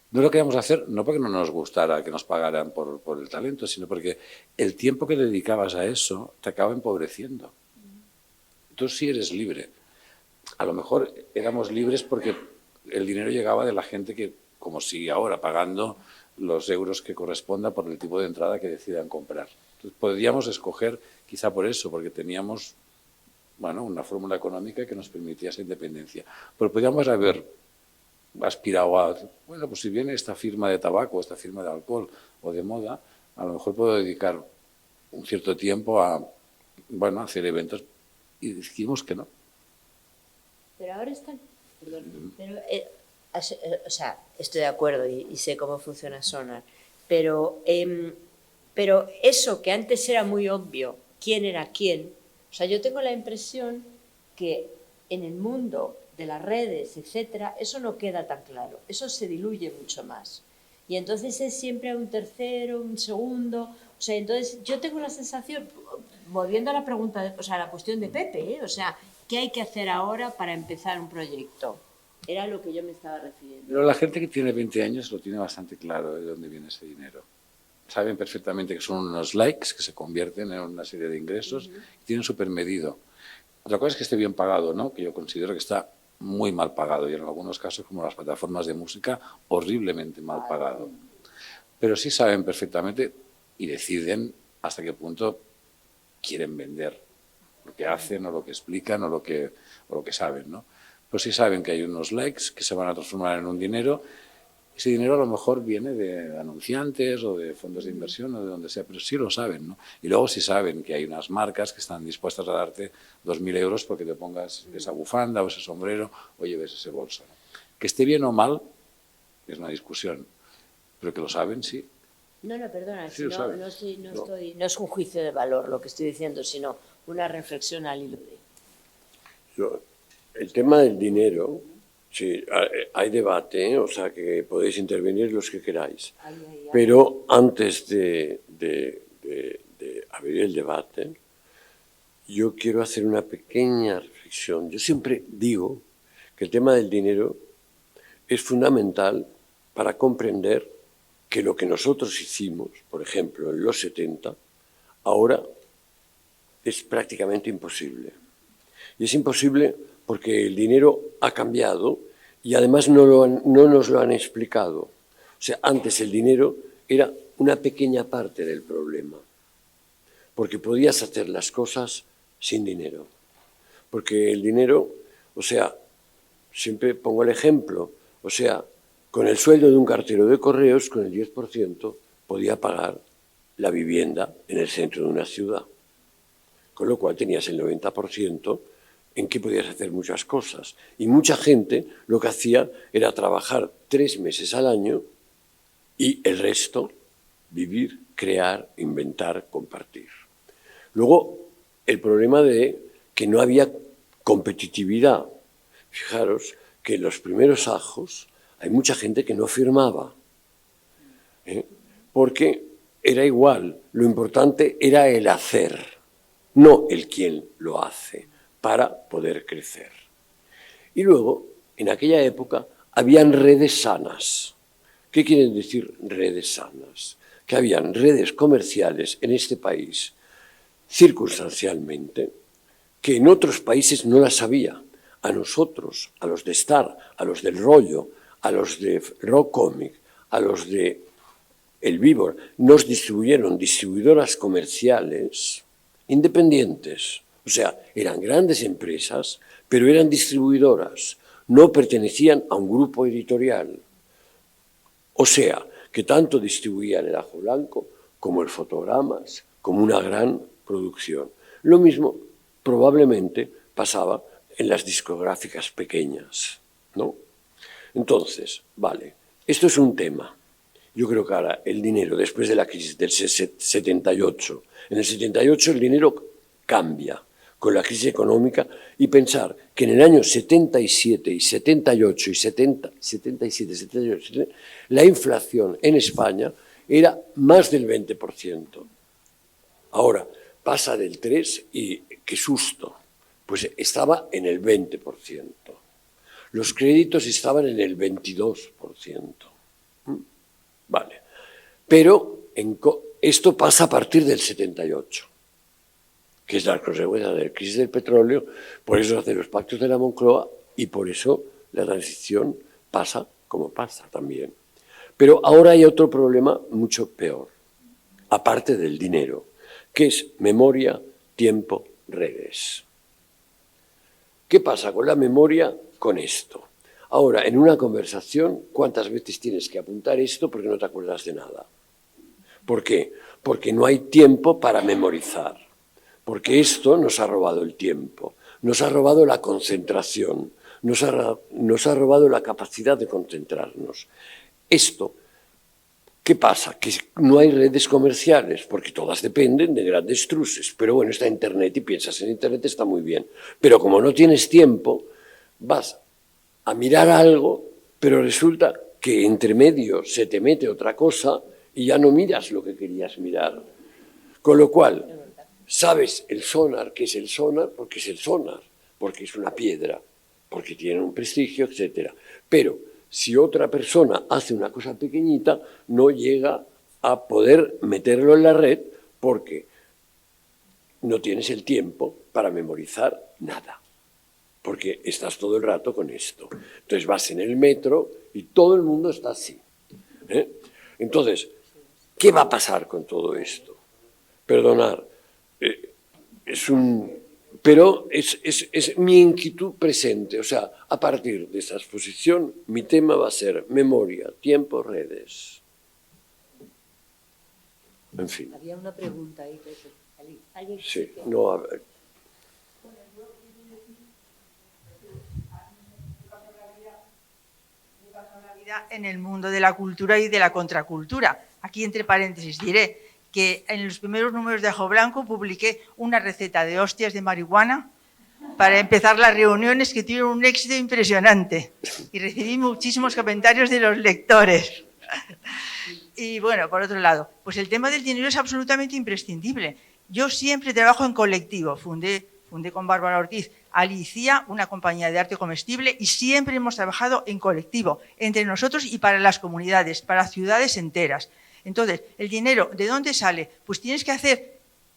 No lo queríamos hacer no porque no nos gustara que nos pagaran por el talento, sino porque el tiempo que dedicabas a eso te acaba empobreciendo. Tú sí eres libre. A lo mejor éramos libres porque el dinero llegaba de la gente que, como sigue ahora, pagando los euros que corresponda por el tipo de entrada que decidan comprar. Entonces, podríamos escoger, quizá por eso, porque teníamos una fórmula económica que nos permitía esa independencia. Pero podríamos haber aspirado a, pues si viene esta firma de tabaco, esta firma de alcohol o de moda, a lo mejor puedo dedicar un cierto tiempo a hacer eventos, y decidimos que no. Pero ahora están... Perdón, pero, o sea, estoy de acuerdo y sé cómo funciona Sonar, pero eso que antes era muy obvio, quién era quién, o sea, yo tengo la impresión que en el mundo de las redes, etcétera, eso no queda tan claro, eso se diluye mucho más. Y entonces es siempre un tercero, un segundo, o sea, entonces yo tengo la sensación, volviendo a la pregunta, o sea, a la cuestión de Pepe, o sea, ¿qué hay que hacer ahora para empezar un proyecto? Era a lo que yo me estaba refiriendo. Pero la gente que tiene 20 años lo tiene bastante claro de dónde viene ese dinero. Saben perfectamente que son unos likes que se convierten en una serie de ingresos y tienen súper medido. Otra cosa es que esté bien pagado, ¿no? Que yo considero que está muy mal pagado y en algunos casos, como las plataformas de música, horriblemente mal pagado. Pero sí saben perfectamente y deciden hasta qué punto quieren vender lo que hacen o lo que explican o lo que saben, ¿no? Pues sí saben que hay unos likes que se van a transformar en un dinero Ese dinero a lo mejor viene de anunciantes o de fondos de inversión o de donde sea, pero sí lo saben, ¿no? Y luego sí saben que hay unas marcas que están dispuestas a darte 2.000 euros porque te pongas esa bufanda o ese sombrero o lleves ese bolso, ¿no? Que esté bien o mal es una discusión, pero que lo saben, sí. No, perdona, Sí, si lo saben. no es un juicio de valor lo que estoy diciendo, sino una reflexión al hilo de... El tema del dinero, sí, hay debate, ¿eh? O sea que podéis intervenir los que queráis. Pero antes de abrir el debate, yo quiero hacer una pequeña reflexión. Yo siempre digo que el tema del dinero es fundamental para comprender que lo que nosotros hicimos, por ejemplo, en los 70, ahora es prácticamente imposible. Y es imposible porque el dinero ha cambiado y además no nos lo han explicado. O sea, antes el dinero era una pequeña parte del problema, porque podías hacer las cosas sin dinero. Porque el dinero, o sea, siempre pongo el ejemplo, o sea, con el sueldo de un cartero de correos, con el 10%, podía pagar la vivienda en el centro de una ciudad. Con lo cual tenías el 90% en que podías hacer muchas cosas. Y mucha gente lo que hacía era trabajar 3 meses al año y el resto vivir, crear, inventar, compartir. Luego, el problema de que no había competitividad. Fijaros que en los primeros ajos hay mucha gente que no firmaba, porque era igual, lo importante era el hacer, no el quién lo hace, para poder crecer. Y luego, en aquella época, habían redes sanas. ¿Qué quieren decir redes sanas? Que habían redes comerciales en este país, circunstancialmente, que en otros países no las había. A nosotros, a los de Star, a los del Rollo, a los de Rock Comic, a los de El Víbor, nos distribuyeron distribuidoras comerciales independientes. O sea, eran grandes empresas, pero eran distribuidoras, no pertenecían a un grupo editorial. O sea, que tanto distribuían el Ajo Blanco como el Fotogramas, como una gran producción. Lo mismo probablemente pasaba en las discográficas pequeñas, ¿no? Entonces, vale, esto es un tema. Yo creo que ahora el dinero, después de la crisis del 78, en el 78 el dinero cambia con la crisis económica y pensar que en el año 77 y 78 y 77, 78, la inflación en España era más del 20%. Ahora pasa del 3% y qué susto, pues estaba en el 20%. Los créditos estaban en el 22%. Vale. Pero esto pasa a partir del 78, que es la consecuencia de la crisis del petróleo, por eso hacen los pactos de la Moncloa y por eso la transición pasa como pasa también. Pero ahora hay otro problema mucho peor, aparte del dinero, que es memoria, tiempo, redes. ¿Qué pasa con la memoria con esto? Ahora, en una conversación, ¿cuántas veces tienes que apuntar esto porque no te acuerdas de nada? ¿Por qué? Porque no hay tiempo para memorizar. Porque esto nos ha robado el tiempo, nos ha robado la concentración, nos ha robado la capacidad de concentrarnos. Esto, ¿qué pasa? Que no hay redes comerciales, porque todas dependen de grandes truces. Pero bueno, está Internet y piensas en Internet, está muy bien. Pero como no tienes tiempo, vas a mirar algo, pero resulta que entre medio se te mete otra cosa y ya no miras lo que querías mirar. Con lo cual, sabes el sonar, que es el sonar, porque es el sonar, porque es una piedra, porque tiene un prestigio, etc. Pero si otra persona hace una cosa pequeñita, no llega a poder meterlo en la red porque no tienes el tiempo para memorizar nada, porque estás todo el rato con esto. Entonces vas en el metro y todo el mundo está así. Entonces, ¿qué va a pasar con todo esto? Perdonad, es un pero es mi inquietud presente. O sea, a partir de esta exposición, mi tema va a ser memoria, tiempo, redes. En fin. Había una pregunta ahí, Pepe. ¿Alguien? Sí, no, a ver. En el mundo de la cultura y de la contracultura. Aquí, entre paréntesis, diré que en los primeros números de Ajo Blanco publiqué una receta de hostias de marihuana para empezar las reuniones, que tuvieron un éxito impresionante y recibí muchísimos comentarios de los lectores. Y bueno, por otro lado, pues el tema del dinero es absolutamente imprescindible. Yo siempre trabajo en colectivo. Fundé con Bárbara Ortiz Alicia, una compañía de arte comestible, y siempre hemos trabajado en colectivo, entre nosotros y para las comunidades, para ciudades enteras. Entonces, el dinero, ¿de dónde sale? Pues tienes que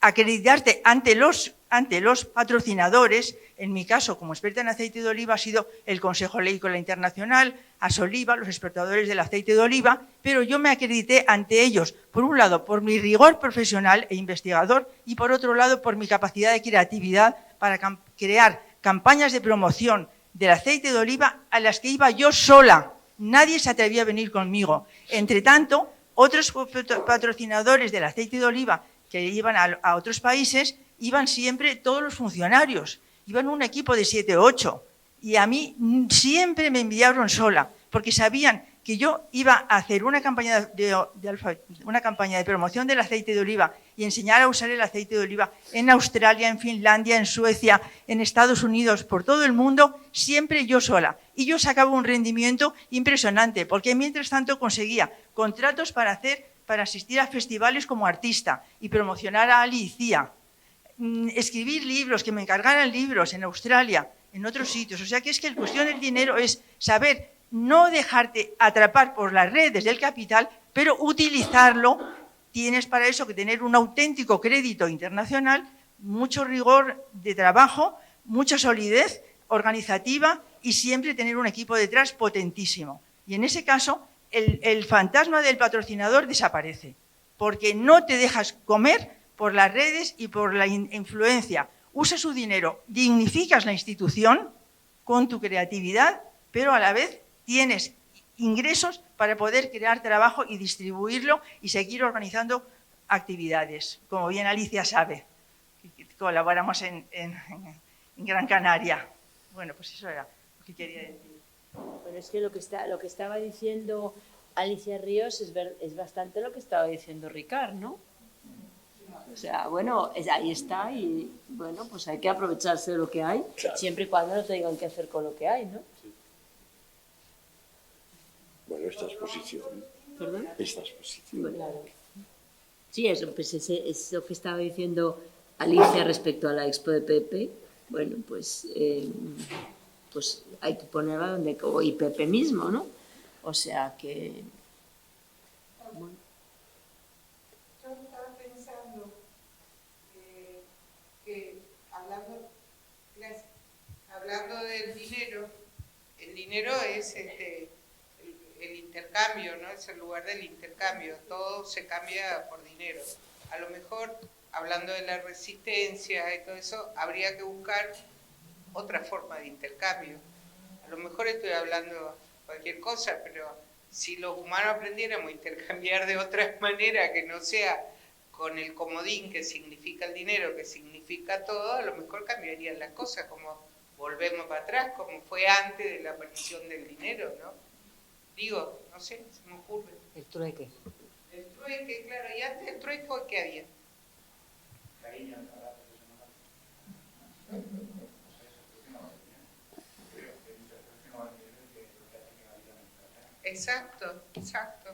acreditarte ante los patrocinadores. En mi caso, como experta en aceite de oliva, ha sido el Consejo Leícola Internacional, Asoliva, los exportadores del aceite de oliva, pero yo me acredité ante ellos, por un lado, por mi rigor profesional e investigador, y por otro lado, por mi capacidad de creatividad para crear campañas de promoción del aceite de oliva a las que iba yo sola. Nadie se atrevía a venir conmigo. Entre tanto, otros patrocinadores del aceite de oliva que iban a otros países, iban siempre todos los funcionarios. Iban un equipo de 7 o 8. Y a mí siempre me enviaron sola, porque sabían que yo iba a hacer una campaña de promoción del aceite de oliva y enseñar a usar el aceite de oliva en Australia, en Finlandia, en Suecia, en Estados Unidos, por todo el mundo, siempre yo sola. Y yo sacaba un rendimiento impresionante, porque mientras tanto conseguía contratos para asistir a festivales como artista y promocionar a Alicia, escribir libros, que me encargaran libros en Australia, en otros sitios. O sea que es que la cuestión del dinero es saber no dejarte atrapar por las redes del capital, pero utilizarlo. Tienes para eso que tener un auténtico crédito internacional, mucho rigor de trabajo, mucha solidez organizativa y siempre tener un equipo detrás potentísimo. Y en ese caso, el fantasma del patrocinador desaparece, porque no te dejas comer por las redes y por la influencia. Usa su dinero, dignificas la institución con tu creatividad, pero a la vez tienes ingresos para poder crear trabajo y distribuirlo y seguir organizando actividades. Como bien Alicia sabe, colaboramos en Gran Canaria. Bueno, pues eso era lo que quería decir. Bueno, es que lo que estaba diciendo Alicia Ríos es bastante lo que estaba diciendo Ricard, ¿no? O sea, bueno, ahí está y, bueno, pues hay que aprovecharse de lo que hay, claro, siempre y cuando no te digan qué hacer con lo que hay, ¿no? Sí. Bueno, esta exposición. ¿Perdón? Esta exposición. Bueno, claro. Sí, eso, pues es lo que estaba diciendo Alicia respecto a la expo de Pepe. Bueno, pues hay que ponerla donde... Y Pepe mismo, ¿no? O sea que... Bueno. Yo estaba pensando que hablando del dinero, el dinero es el intercambio, ¿no? Es el lugar del intercambio, todo se cambia por dinero. A lo mejor, hablando de la resistencia y todo eso, habría que buscar otra forma de intercambio. A lo mejor estoy hablando cualquier cosa, pero si los humanos aprendiéramos a intercambiar de otra manera que no sea con el comodín que significa el dinero, que significa todo, a lo mejor cambiarían las cosas, como volvemos para atrás, como fue antes de la aparición del dinero, ¿no? Digo, no sé, se me ocurre. El trueque. El trueque, claro, y antes del trueque, ¿qué había? Cariño, Exacto, exacto.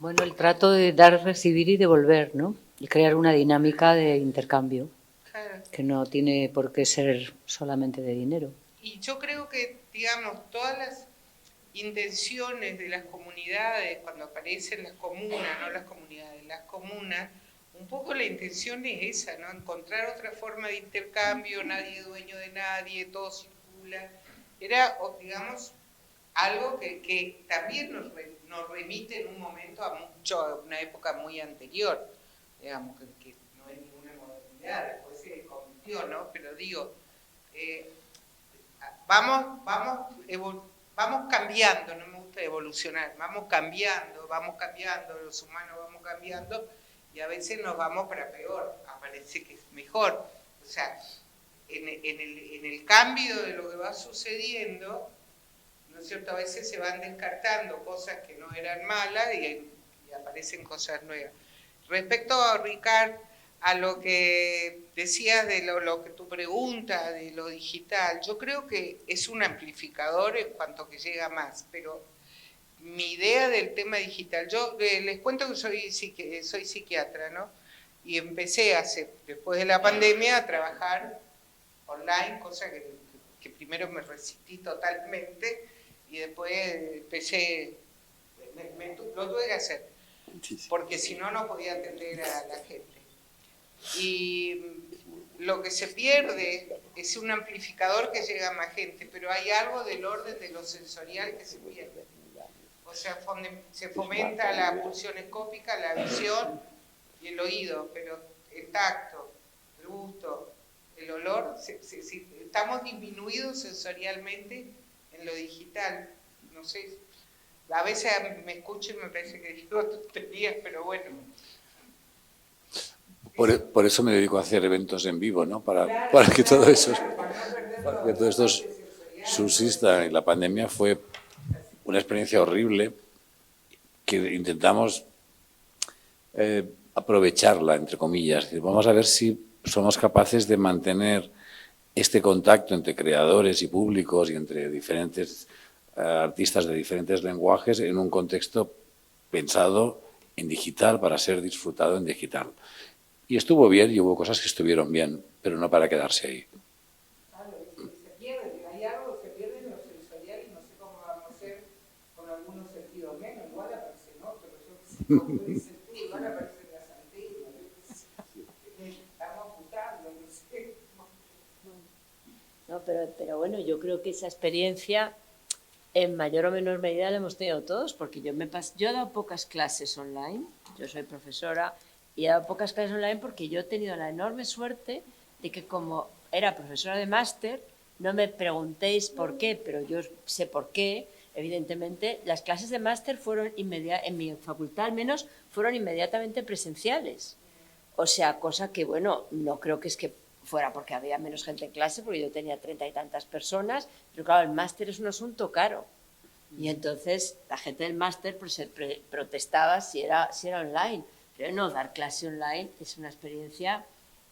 Bueno, el trato de dar, recibir y devolver, ¿no? Y crear una dinámica de intercambio, Claro. que no tiene por qué ser solamente de dinero. Y yo creo que, digamos, todas las intenciones de las comunidades, cuando aparecen las comunas, no las comunidades, las comunas, un poco la intención es esa, ¿no? Encontrar otra forma de intercambio, nadie es dueño de nadie, todo circula. Era, digamos, algo que también nos remite en un momento a una época muy anterior, digamos, que no hay ninguna modernidad. Después, con cuestiono, pero digo, vamos cambiando, no me gusta evolucionar, vamos cambiando, los humanos vamos cambiando y a veces nos vamos para peor, parece que es mejor. O sea, en el cambio de lo que va sucediendo, ¿no es cierto? A veces se van descartando cosas que no eran malas y aparecen cosas nuevas. Respecto a Ricard, a lo que decías de lo que tu pregunta de lo digital, yo creo que es un amplificador en cuanto que llega más, pero mi idea del tema digital, yo les cuento que soy psiquiatra, ¿no? Y empecé después de la pandemia a trabajar online, cosa que primero me resistí totalmente y después empecé, lo tuve que hacer, porque si no, no podía atender a la gente. Y lo que se pierde es un amplificador que llega a más gente, pero hay algo del orden de lo sensorial que se pierde. O sea, se fomenta la pulsión escópica, la visión y el oído, pero el tacto, el gusto, el olor, estamos disminuidos sensorialmente en lo digital. No sé, a veces me escucho y me parece que digo tonterías, pero bueno. Por eso me dedico a hacer eventos en vivo, ¿no? Para que todo eso subsista. Y la pandemia fue una experiencia horrible que intentamos aprovecharla, entre comillas. Es decir, vamos a ver si somos capaces de mantener este contacto entre creadores y públicos y entre diferentes artistas de diferentes lenguajes en un contexto pensado en digital para ser disfrutado en digital. Y estuvo bien y hubo cosas que estuvieron bien, pero no para quedarse ahí. Claro, se pierde, hay algo que se pierde en lo sensorial y no sé cómo vamos a hacer con algunos sentidos menos, igual aparecen otros, yo qué sé, como tú dices tú, igual aparecen las antenas, estamos putando, no sé. No, pero bueno, yo creo que esa experiencia en mayor o menor medida la hemos tenido todos, porque yo he dado pocas clases online, yo soy profesora, y he dado pocas clases online porque yo he tenido la enorme suerte de que como era profesora de máster, no me preguntéis por qué, pero yo sé por qué, evidentemente, las clases de máster fueron en mi facultad al menos, fueron inmediatamente presenciales. O sea, cosa que, bueno, no creo que es que fuera porque había menos gente en clase, porque yo tenía 30 y tantas personas, pero claro, el máster es un asunto caro. Y entonces la gente del máster protestaba si era online. Pero no, dar clase online es una experiencia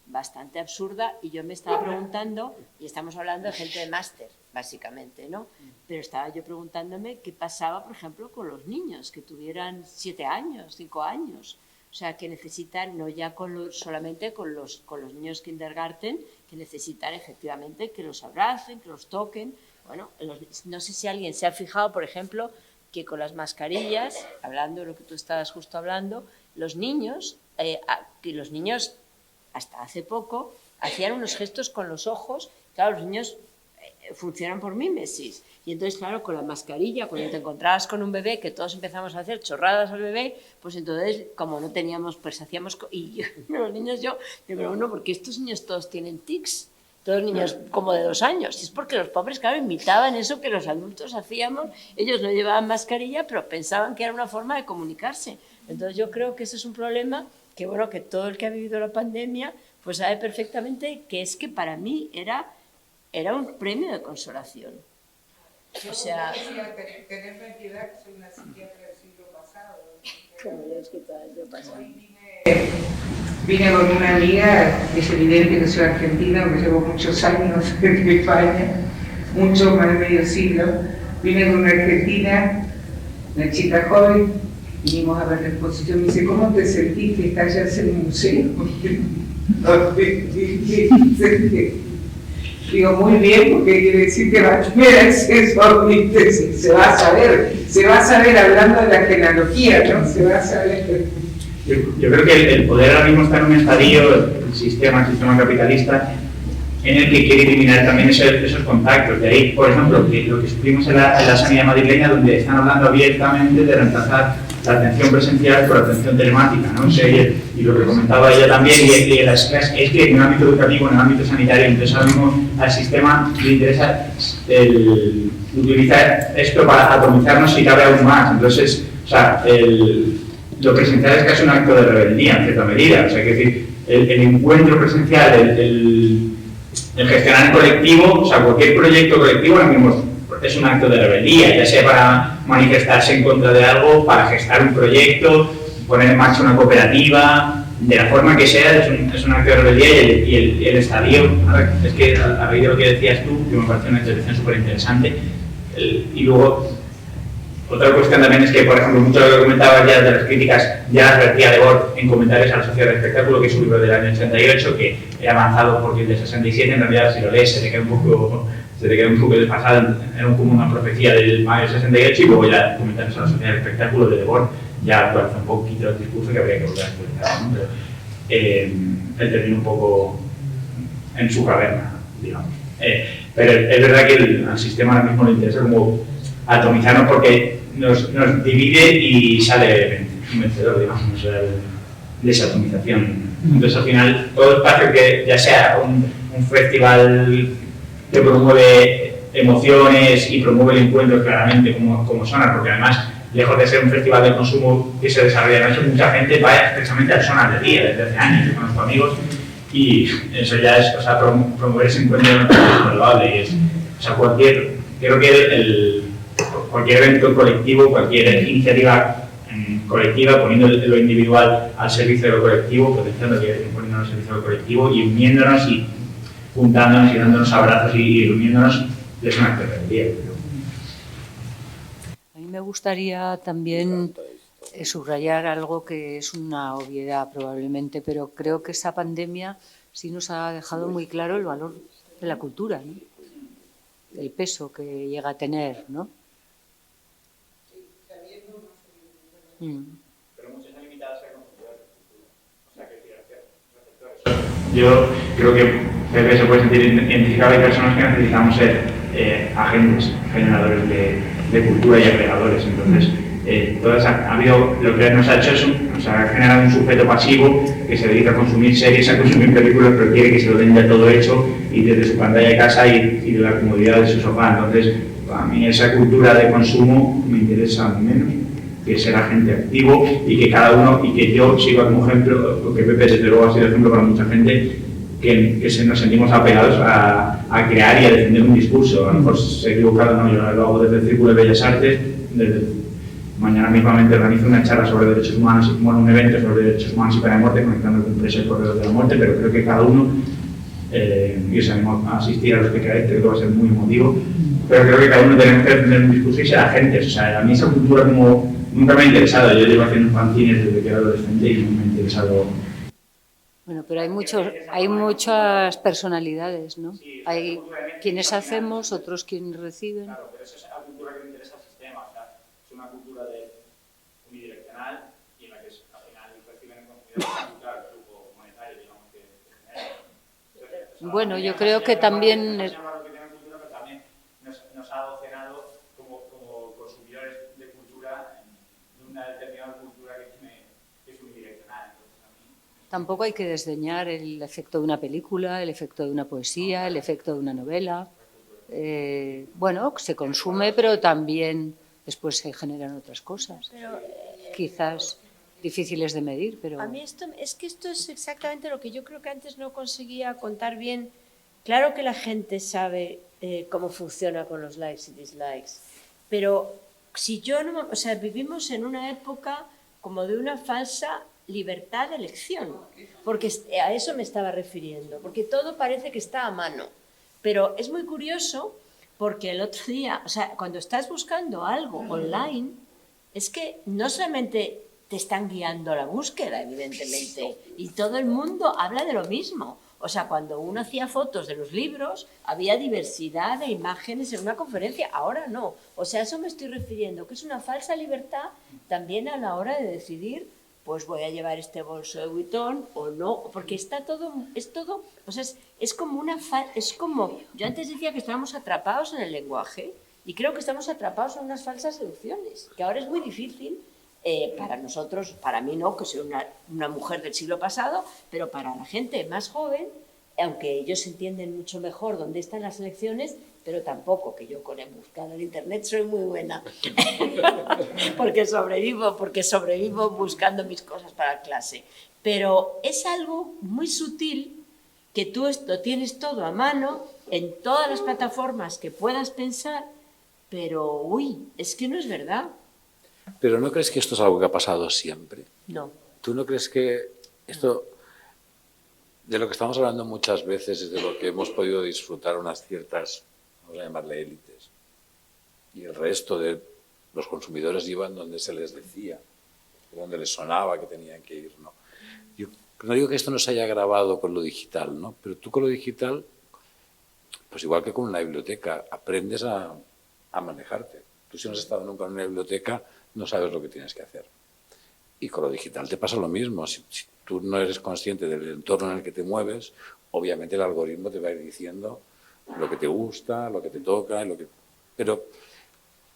bastante absurda y yo me estaba preguntando, y estamos hablando de gente de máster, básicamente, ¿no? Pero estaba yo preguntándome qué pasaba, por ejemplo, con los niños que tuvieran 7 años, 5 años, o sea, que necesitan, no ya solamente con los niños kindergarten, que necesitan efectivamente que los abracen, que los toquen. Bueno, no sé si alguien se ha fijado, por ejemplo, que con las mascarillas, hablando de lo que tú estabas justo hablando, los niños hasta hace poco hacían unos gestos con los ojos. Claro, los niños funcionan por mímesis. Y entonces, claro, con la mascarilla, cuando te encontrabas con un bebé, que todos empezamos a hacer chorradas al bebé, pues entonces, como no teníamos, pues hacíamos... Y los niños, pero bueno, porque estos niños todos tienen tics, todos niños como de 2 años. Y es porque los pobres, claro, imitaban eso que los adultos hacíamos. Ellos no llevaban mascarilla, pero pensaban que era una forma de comunicarse. Entonces yo creo que ese es un problema que, bueno, que todo el que ha vivido la pandemia pues sabe perfectamente que es que para mí era un premio de consolación. O sea... Tened entidad que soy una psiquiatra del siglo pasado. Como yo, es que todo el siglo pasado. Vine con una amiga, es evidente que soy argentina, porque llevo muchos años en España, mucho más de medio siglo. Vine con una argentina, una chica joven, vinimos a ver la exposición. Me dice, ¿cómo te sentiste? ¿Estás ya en el museo? Digo, muy bien, porque quiere decir que va a tener acceso, ¿viste? Se va a saber hablando de la genealogía, ¿no? Se va a saber. Yo creo que el poder ahora mismo está en un estadio, el sistema capitalista, en el que quiere eliminar también esos contactos. De ahí, por ejemplo, lo que estuvimos en la sanidad madrileña, donde están hablando abiertamente de reemplazar la atención presencial por atención telemática, ¿no? Y lo que comentaba ella también, y en las clases, es que en el ámbito educativo, en el ámbito sanitario, entonces ahora mismo al sistema le interesa utilizar esto para atomizarnos y cabe aún más. Entonces, o sea, lo presencial es casi un acto de rebeldía, en cierta medida. O sea, que decir, el encuentro presencial, el gestionar en colectivo, o sea, cualquier proyecto colectivo ahora mismo es un acto de rebeldía, ya sea para manifestarse en contra de algo, para gestar un proyecto, poner en marcha una cooperativa, de la forma que sea, es un acto de rebeldía y el estadio, es que a raíz de lo que decías tú, que me pareció una intervención súper interesante, y luego otra cuestión también es que, por ejemplo, mucho de lo que comentabas ya de las críticas, ya las vertía Debord en comentarios a la Sociedad del Espectáculo, que es un libro del año 88, que he avanzado porque el de 67, en realidad, si lo lees, se te queda un poco desfasado, era como una profecía del mayo 68, y luego ya comentarios a la Sociedad del Espectáculo de Debord, ya actualiza un poquito el discurso que habría que volver a actualizar, ¿no? Pero él termina un poco en su caverna, digamos. Pero es verdad que al sistema ahora mismo le interesa como atomizarnos porque nos divide y sale un vencedor, digamos, de esa atomización. Entonces, al final, todo espacio que ya sea un festival que promueve emociones y promueve el encuentro claramente como Sonar, porque además, lejos de ser un festival de consumo que se desarrolla en eso, mucha gente va expresamente al Sonar de día, desde hace años, yo conozco amigos, y eso ya es, o sea, promover ese encuentro no es probable, y es, o sea, creo que cualquier evento colectivo, cualquier iniciativa colectiva, poniendo lo individual al servicio de lo colectivo, potenciando que poniéndonos al servicio de lo colectivo y uniéndonos y juntándonos y dándonos abrazos y uniéndonos, es una acto de rebeldía. A mí me gustaría también subrayar algo que es una obviedad probablemente, pero creo que esa pandemia sí nos ha dejado muy claro el valor de la cultura, ¿no? El peso que llega a tener, ¿no? Pero muchos han limitado a ser consumidores de cultura. O sea, que receptores. Yo creo que Pepe se puede sentir identificado. Hay personas que necesitamos ser agentes, generadores de cultura y agregadores. Entonces, ha habido, lo que nos ha hecho es ha generado un sujeto pasivo que se dedica a consumir series, a consumir películas, pero quiere que se lo den ya todo hecho y desde su pantalla de casa y de la comodidad de su sofá. Entonces, a mí esa cultura de consumo me interesa menos que ser agente activo y que cada uno, y que yo sirva como ejemplo, porque Pepe desde luego ha sido ejemplo para mucha gente, que nos sentimos apegados a crear y a defender un discurso. A lo mejor se ha equivocado, no, yo lo hago desde el Círculo de Bellas Artes, mañana mismamente organizo una charla sobre derechos humanos, un evento sobre derechos humanos y pena de muerte, conectando con presos y corredores de la muerte, pero creo que cada uno, y os animo a asistir a los que queráis, creo que va a ser muy emotivo, pero creo que cada uno tenemos que tener un discurso y ser agentes. O sea, a mí esa cultura como nunca me ha interesado. Yo llevo haciendo fanzines desde que era adolescente y no me ha interesado. Bueno, pero hay muchas personalidades, ¿no? Hay quienes hacemos, otros quienes reciben. Claro, pero esa es la cultura que le interesa al sistema. O sea, es una cultura unidireccional y en la que al final reciben en consideración el flujo monetario, digamos, que genera. Bueno, yo creo que también nos ha docenado como consumidores de cultura en una determinada cultura que es unidireccional. tampoco hay que desdeñar el efecto de una película, el efecto de una poesía, el efecto de una novela. Bueno, se consume, pero también después se generan otras cosas. Quizás difíciles de medir, pero... A mí esto es exactamente lo que yo creo que antes no conseguía contar bien. Claro que la gente sabe cómo funciona con los likes y dislikes, pero si yo no... O sea, vivimos en una época como de una falsa libertad de elección, porque a eso me estaba refiriendo, porque todo parece que está a mano, pero es muy curioso porque el otro día, o sea, cuando estás buscando algo online, es que no solamente te están guiando la búsqueda, evidentemente, y todo el mundo habla de lo mismo. O sea, cuando uno hacía fotos de los libros, había diversidad de imágenes en una conferencia, ahora no. O sea, a eso me estoy refiriendo, que es una falsa libertad también a la hora de decidir, pues voy a llevar este bolso de Vuitton o no, porque está todo, o sea, es como yo antes decía que estábamos atrapados en el lenguaje y creo que estamos atrapados en unas falsas seducciones, que ahora es muy difícil Para nosotros, para mí no, que soy una mujer del siglo pasado, pero para la gente más joven, aunque ellos entienden mucho mejor dónde están las lecciones, pero tampoco, que yo con el buscar en internet soy muy buena, porque sobrevivo buscando mis cosas para la clase. Pero es algo muy sutil que tú lo tienes todo a mano en todas las plataformas que puedas pensar, pero es que no es verdad. Pero ¿no crees que esto es algo que ha pasado siempre? No. ¿Tú no crees que esto, de lo que estamos hablando muchas veces, es de lo que hemos podido disfrutar unas ciertas, vamos a llamarle élites, y el resto de los consumidores iban donde se les decía, donde les sonaba que tenían que ir, ¿no? Yo no digo que esto no se haya grabado con lo digital, ¿no? Pero tú con lo digital, pues igual que con una biblioteca, aprendes a manejarte. Tú si no has estado nunca en una biblioteca, no sabes lo que tienes que hacer. Y con lo digital te pasa lo mismo. Si tú no eres consciente del entorno en el que te mueves, obviamente el algoritmo te va a ir diciendo lo que te gusta, lo que te toca, pero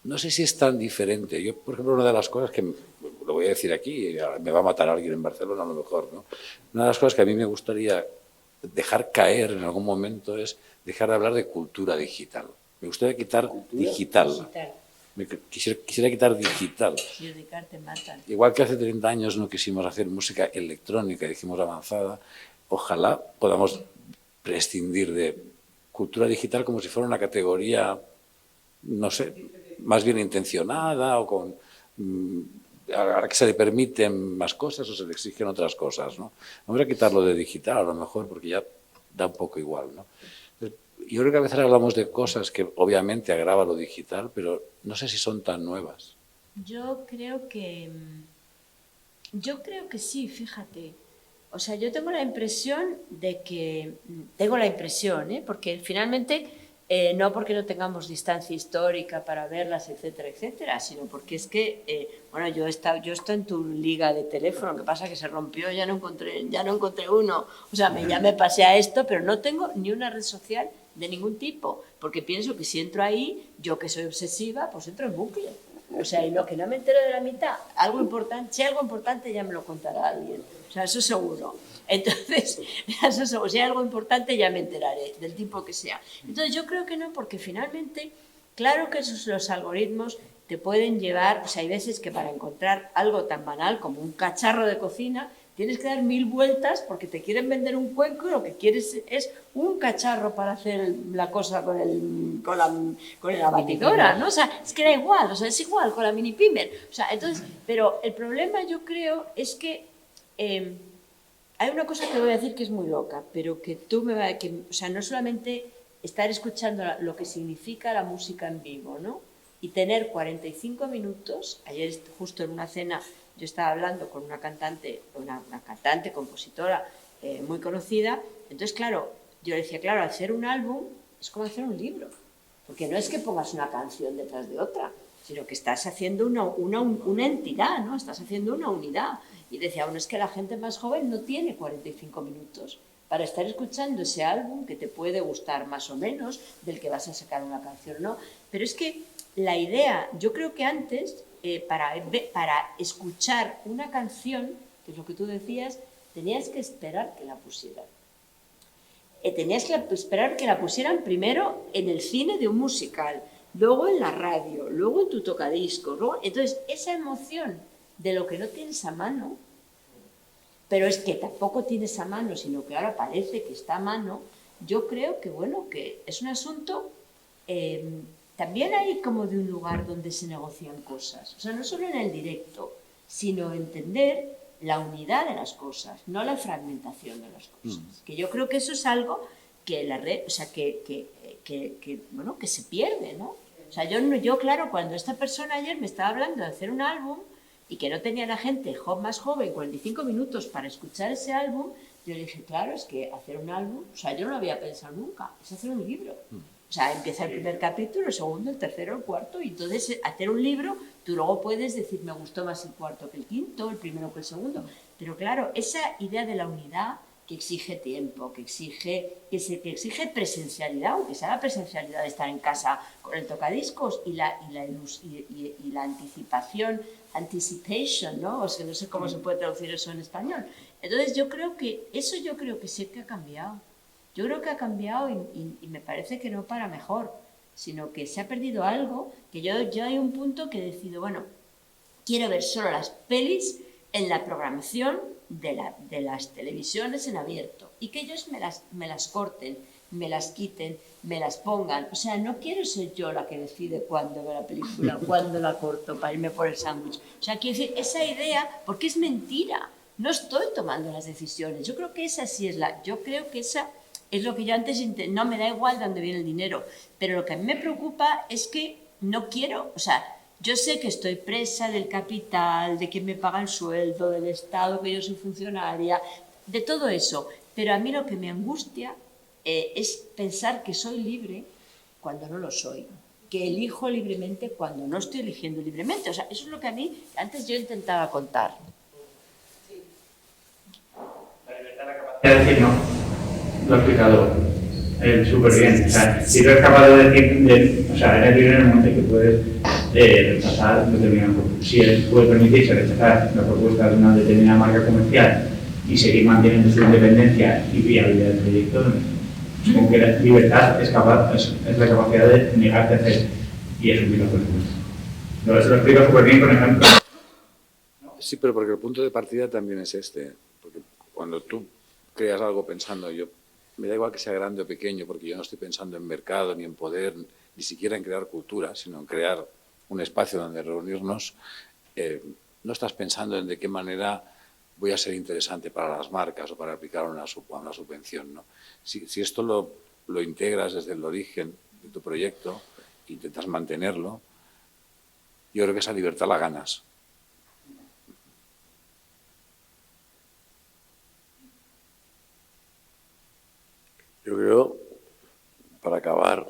no sé si es tan diferente. Yo, por ejemplo, una de las cosas que, lo voy a decir aquí, me va a matar alguien en Barcelona a lo mejor, ¿no? Una de las cosas que a mí me gustaría dejar caer en algún momento es dejar de hablar de cultura digital. Me gustaría quitar digital. Quisiera quitar digital. Igual que hace 30 años no quisimos hacer música electrónica, dijimos avanzada, ojalá podamos prescindir de cultura digital como si fuera una categoría, no sé, más bien intencionada o con... ahora que se le permiten más cosas o se le exigen otras cosas, ¿no? Vamos a quitarlo de digital a lo mejor porque ya da un poco igual, ¿no? Yo creo que a veces hablamos de cosas que obviamente agrava lo digital, pero no sé si son tan nuevas. Yo creo que sí, fíjate. O sea, yo tengo la impresión porque finalmente no porque no tengamos distancia histórica para verlas, etcétera, etcétera, sino porque es que, bueno, yo estoy en tu liga de teléfono, lo que pasa que se rompió, ya no encontré uno. O sea, ya me pasé a esto, pero no tengo ni una red social de ningún tipo, porque pienso que si entro ahí, yo que soy obsesiva, pues entro en bucle. O sea, y lo que no me entero de la mitad, si algo importante ya me lo contará alguien. O sea, eso seguro. Entonces, si hay algo importante ya me enteraré, del tipo que sea. Entonces, yo creo que no, porque finalmente, claro que los algoritmos te pueden llevar, o sea, hay veces que para encontrar algo tan banal como un cacharro de cocina, tienes que dar 1000 vueltas porque te quieren vender un cuenco y lo que quieres es un cacharro para hacer la cosa con la batidora, ¿no? O sea, es que da igual, o sea, es igual con la mini pimer. O sea, entonces, pero el problema yo creo es que hay una cosa que voy a decir que es muy loca, pero que o sea, no solamente estar escuchando lo que significa la música en vivo, ¿no? Y tener 45 minutos, ayer justo en una cena yo estaba hablando con una cantante, compositora muy conocida, entonces claro, yo le decía, claro, hacer un álbum es como hacer un libro, porque no es que pongas una canción detrás de otra, sino que estás haciendo una entidad, ¿no? Estás haciendo una unidad. Y decía, bueno, es que la gente más joven no tiene 45 minutos para estar escuchando ese álbum que te puede gustar más o menos, del que vas a sacar una canción, ¿no? Pero es que la idea, yo creo que antes, para escuchar una canción, que es lo que tú decías, tenías que esperar que la pusieran. Tenías que esperar que la pusieran primero en el cine de un musical, luego en la radio, luego en tu tocadiscos. Entonces, esa emoción de lo que no tienes a mano, pero es que tampoco tienes a mano, sino que ahora parece que está a mano, yo creo que, bueno, que es un asunto... también hay como de un lugar donde se negocian cosas. O sea, no solo en el directo, sino entender la unidad de las cosas, no la fragmentación de las cosas. Que yo creo que eso es algo que la red, o sea, bueno, que se pierde, ¿no? O sea, yo, claro, cuando esta persona ayer me estaba hablando de hacer un álbum y que no tenía la gente más joven 45 minutos para escuchar ese álbum, yo le dije, claro, es que hacer un álbum, o sea, yo no lo había pensado nunca, es hacer un libro. O sea, empieza el primer capítulo, el segundo, el tercero, el cuarto, y entonces hacer un libro, tú luego puedes decir, me gustó más el cuarto que el quinto, el primero que el segundo. Pero claro, esa idea de la unidad que exige tiempo, que exige presencialidad, aunque sea la presencialidad de estar en casa con el tocadiscos y la anticipation, ¿no? O sea, no sé cómo se puede traducir eso en español. Entonces yo creo que sí que ha cambiado. Yo creo que ha cambiado y me parece que no para mejor, sino que se ha perdido algo, que yo hay un punto que decido, bueno, quiero ver solo las pelis en la programación de las televisiones en abierto y que ellos me las corten, me las quiten, me las pongan. O sea, no quiero ser yo la que decide cuándo veo la película, cuándo la corto para irme por el sándwich. O sea, quiero decir, esa idea, porque es mentira, no estoy tomando las decisiones. Yo creo que esa es lo que yo antes no me da igual de dónde viene el dinero, pero lo que a mí me preocupa es que no quiero, o sea, yo sé que estoy presa del capital, de que me paga el sueldo, del Estado, que yo soy funcionaria, de todo eso, pero a mí lo que me angustia es pensar que soy libre cuando no lo soy, que elijo libremente cuando no estoy eligiendo libremente. O sea, eso es lo que a mí antes yo intentaba contar. La libertad, la capacidad de decir no. Lo ha explicado súper bien. O sea, si tú eres capaz de decir, o sea, eres libre en el momento en que puedes rechazar determinada propuesta. Si él puede permitirse rechazar la propuesta de una determinada marca comercial y seguir manteniendo su independencia y viabilidad del proyecto, con que la libertad es la capacidad de negarte a hacer y asumir las consecuencias. Lo explica súper bien con ejemplos. Sí, pero porque el punto de partida también es este. Porque cuando tú creas algo pensando, me da igual que sea grande o pequeño, porque yo no estoy pensando en mercado, ni en poder, ni siquiera en crear cultura, sino en crear un espacio donde reunirnos, no estás pensando en de qué manera voy a ser interesante para las marcas o para aplicar una subvención, ¿no? Si esto lo integras desde el origen de tu proyecto, intentas mantenerlo, yo creo que esa libertad la ganas. Yo creo, para acabar,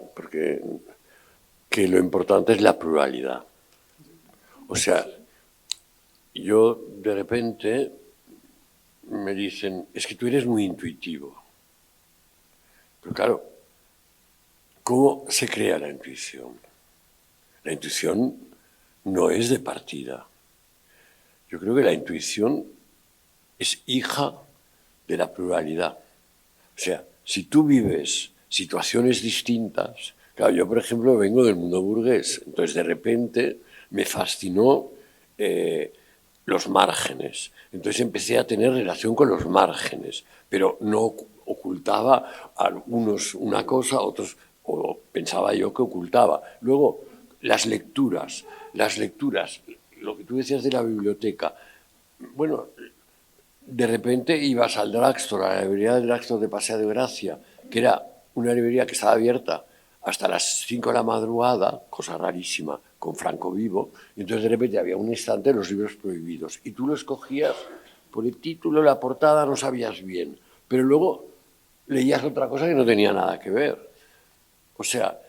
que lo importante es la pluralidad. O sea, yo de repente me dicen, es que tú eres muy intuitivo. Pero claro, ¿cómo se crea la intuición? La intuición no es de partida. Yo creo que la intuición es hija de la pluralidad. O sea, si tú vives situaciones distintas, claro, yo por ejemplo vengo del mundo burgués, entonces de repente me fascinó los márgenes, entonces empecé a tener relación con los márgenes, pero no ocultaba a unos una cosa, otros o pensaba yo que ocultaba. Luego, las lecturas, lo que tú decías de la biblioteca, bueno, de repente ibas al drugstore, a la librería del drugstore de Paseo de Gracia, que era una librería que estaba abierta hasta las 5 de la madrugada, cosa rarísima, con Franco vivo, y entonces de repente había un estante de los libros prohibidos, y tú lo escogías por el título, la portada, no sabías bien, pero luego leías otra cosa que no tenía nada que ver. O sea,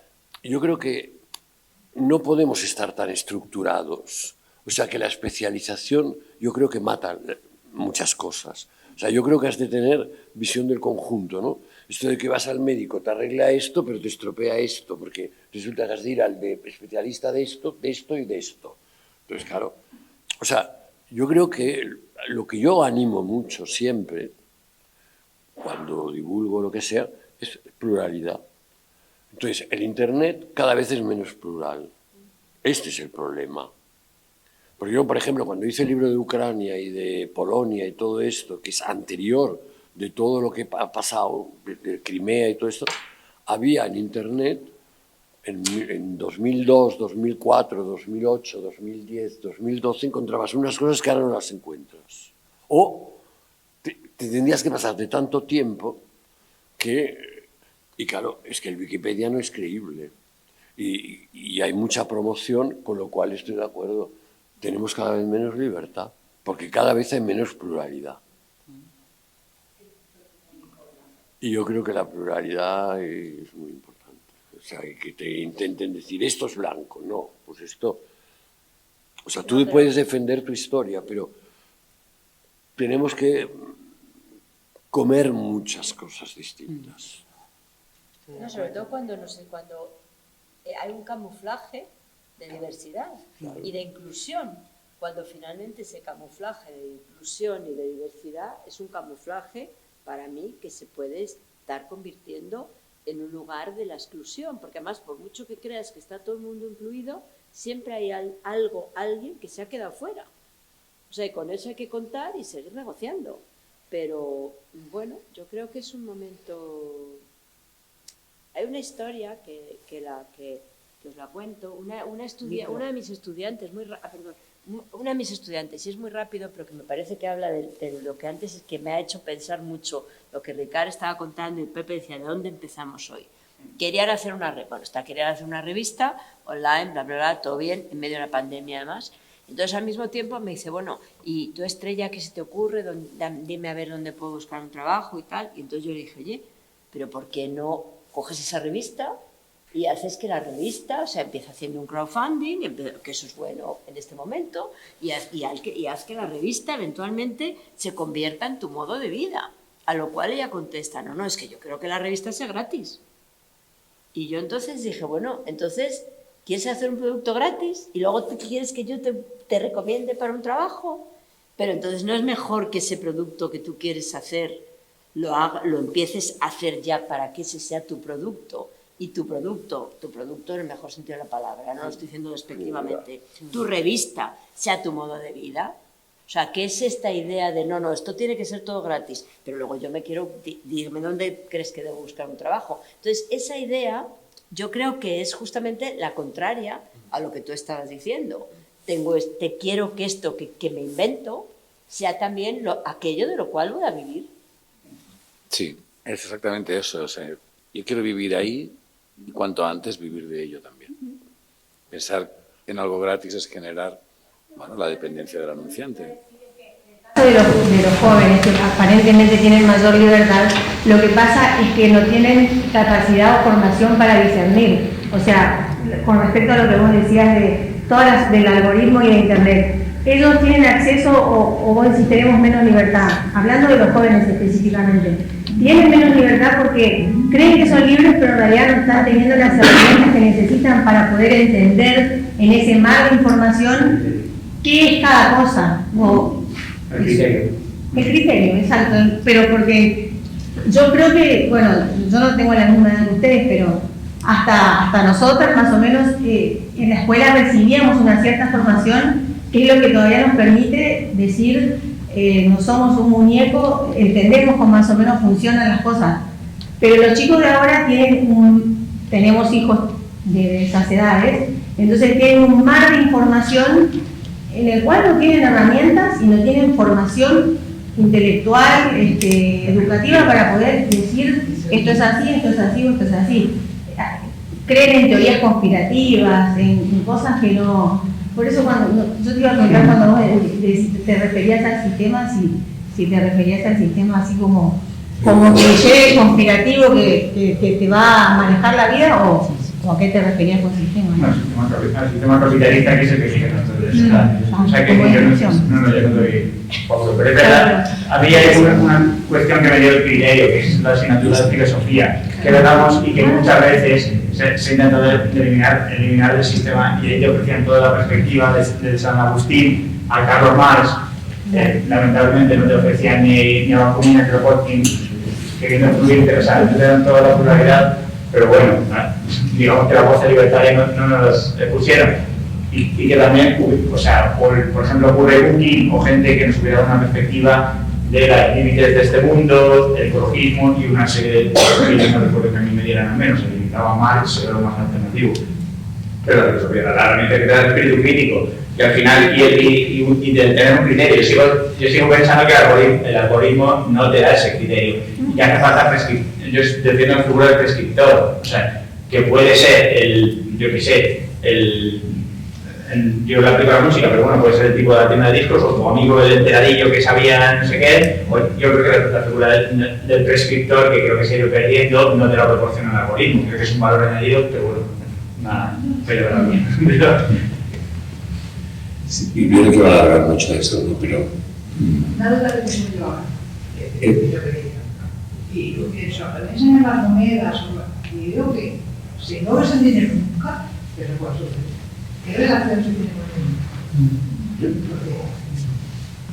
yo creo que no podemos estar tan estructurados. O sea, que la especialización yo creo que mata muchas cosas. O sea, yo creo que has de tener visión del conjunto, ¿no? Esto de que vas al médico, te arregla esto, pero te estropea esto, porque resulta que has de ir al especialista de esto y de esto. Entonces, claro, o sea, yo creo que lo que yo animo mucho siempre, cuando divulgo lo que sea, es pluralidad. Entonces, el Internet cada vez es menos plural. Este es el problema. Porque yo, por ejemplo, cuando hice el libro de Ucrania y de Polonia y todo esto, que es anterior de todo lo que ha pasado, de Crimea y todo esto, había en Internet, en 2002, 2004, 2008, 2010, 2012, encontrabas unas cosas que ahora no las encuentras. O te tendrías que pasar de tanto tiempo que... Y claro, es que el Wikipedia no es creíble. Y hay mucha promoción, con lo cual estoy de acuerdo. Tenemos cada vez menos libertad, porque cada vez hay menos pluralidad. Y yo creo que la pluralidad es muy importante. O sea, que te intenten decir, esto es blanco. No, pues esto... O sea, tú puedes defender tu historia, pero tenemos que comer muchas cosas distintas. No, sobre todo cuando hay un camuflaje de diversidad y de inclusión, cuando finalmente ese camuflaje de inclusión y de diversidad es un camuflaje, para mí, que se puede estar convirtiendo en un lugar de la exclusión, porque además, por mucho que creas que está todo el mundo incluido, siempre hay alguien que se ha quedado fuera. O sea, y con eso hay que contar y seguir negociando. Pero, bueno, yo creo que es un momento... Hay una historia que os la cuento. Una de mis estudiantes, una de mis estudiantes, y es muy rápido, pero que me parece que habla de lo que antes es que me ha hecho pensar mucho, lo que Ricard estaba contando y Pepe decía, ¿de dónde empezamos hoy? Querían hacer una revista online, bla, bla, bla, todo bien, en medio de la pandemia además. Entonces al mismo tiempo me dice, bueno, ¿y tú, Estrella, qué se te ocurre? Dime a ver dónde puedo buscar un trabajo y tal. Y entonces yo le dije, oye, ¿pero por qué no coges esa revista y haces que la revista, o sea, empieza haciendo un crowdfunding, que eso es bueno en este momento, y haz que la revista eventualmente se convierta en tu modo de vida? A lo cual ella contesta, no, es que yo creo que la revista sea gratis. Y yo entonces dije, bueno, entonces, ¿quieres hacer un producto gratis? Y luego quieres que yo te recomiende para un trabajo. Pero entonces, ¿no es mejor que ese producto que tú quieres hacer lo empieces a hacer ya para que ese sea tu producto? Y tu producto en el mejor sentido de la palabra, no lo estoy diciendo despectivamente, tu revista sea tu modo de vida. O sea, ¿qué es esta idea de no, esto tiene que ser todo gratis, pero luego yo me quiero, dime dónde crees que debo buscar un trabajo? Entonces, esa idea yo creo que es justamente la contraria a lo que tú estabas diciendo. Quiero que esto que me invento sea también aquello de lo cual voy a vivir. Sí, es exactamente eso. O sea, yo quiero vivir ahí y cuanto antes vivir de ello también. Pensar en algo gratis es generar la dependencia del anunciante. De los jóvenes que aparentemente tienen mayor libertad, lo que pasa es que no tienen capacidad o formación para discernir. O sea, con respecto a lo que vos decías del algoritmo y de Internet, ellos tienen acceso, o vos decís tenemos menos libertad, hablando de los jóvenes específicamente, tienen menos libertad porque creen que son libres, pero en realidad no están teniendo las herramientas que necesitan para poder entender en ese mar de información qué es cada cosa. El criterio. El criterio, exacto. Pero porque yo creo que, bueno, yo no tengo la misma edad que ustedes, pero hasta nosotras más o menos en la escuela recibíamos una cierta formación, que es lo que todavía nos permite decir, no somos un muñeco, entendemos cómo más o menos funcionan las cosas. Pero los chicos de ahora tenemos hijos de esas edades, entonces tienen un mar de información en el cual no tienen herramientas y no tienen formación intelectual, educativa para poder decir esto es así, esto es así, esto es así. Creen en teorías conspirativas, en cosas que no... Por eso yo te iba a preguntar cuando vos te referías al sistema, si te referías al sistema así como cliché conspirativo que te va a manejar la vida o a qué te referías con sistema. No, el sistema capitalista que es el que fija nosotros. O sea que yo no doy poco. Pero es verdad, a mí hay una cuestión que me dio el criterio, que es la asignatura de filosofía, que le damos y que muchas veces se intenta eliminar del sistema, y ahí te ofrecían toda la perspectiva de San Agustín a Carlos Marx. Lamentablemente no te ofrecían ni a Bakunin, ni a Kropotkin, queriendo influirte, o sea, te dan toda la pluralidad, pero bueno, digamos que la voz libertaria no nos pusieron. Y que también, o sea, por ejemplo, ocurre Booking o gente que nos hubiera dado una perspectiva de los límites de este mundo, el ecologismo y una serie de cosas que yo no recuerdo que a mí me dieran al menos, se limitaba a Marx, era lo más alternativo. Pero la filosofía, la herramienta que te da el espíritu crítico, que al final, y de tener un criterio, yo sigo pensando que el algoritmo no te da ese criterio, y que hace falta yo defiendo la figura del prescriptor, o sea, que puede ser yo le aplico la música, pero bueno, puede ser el tipo de la tienda de discos o tu amigo el enteradillo que sabía no sé qué, o yo creo que la figura del prescriptor, que creo que se ha ido perdiendo, no te la proporciona el algoritmo, creo que es un valor añadido, pero bueno, nada, pero también. Sí, y yo no quiero alargar mucho de esto, ¿no? Pero y lo que se organizan en las monedas, y digo que si no ves el dinero nunca, ¿qué se puede suceder? ¿Qué relación se tiene con el dinero? Porque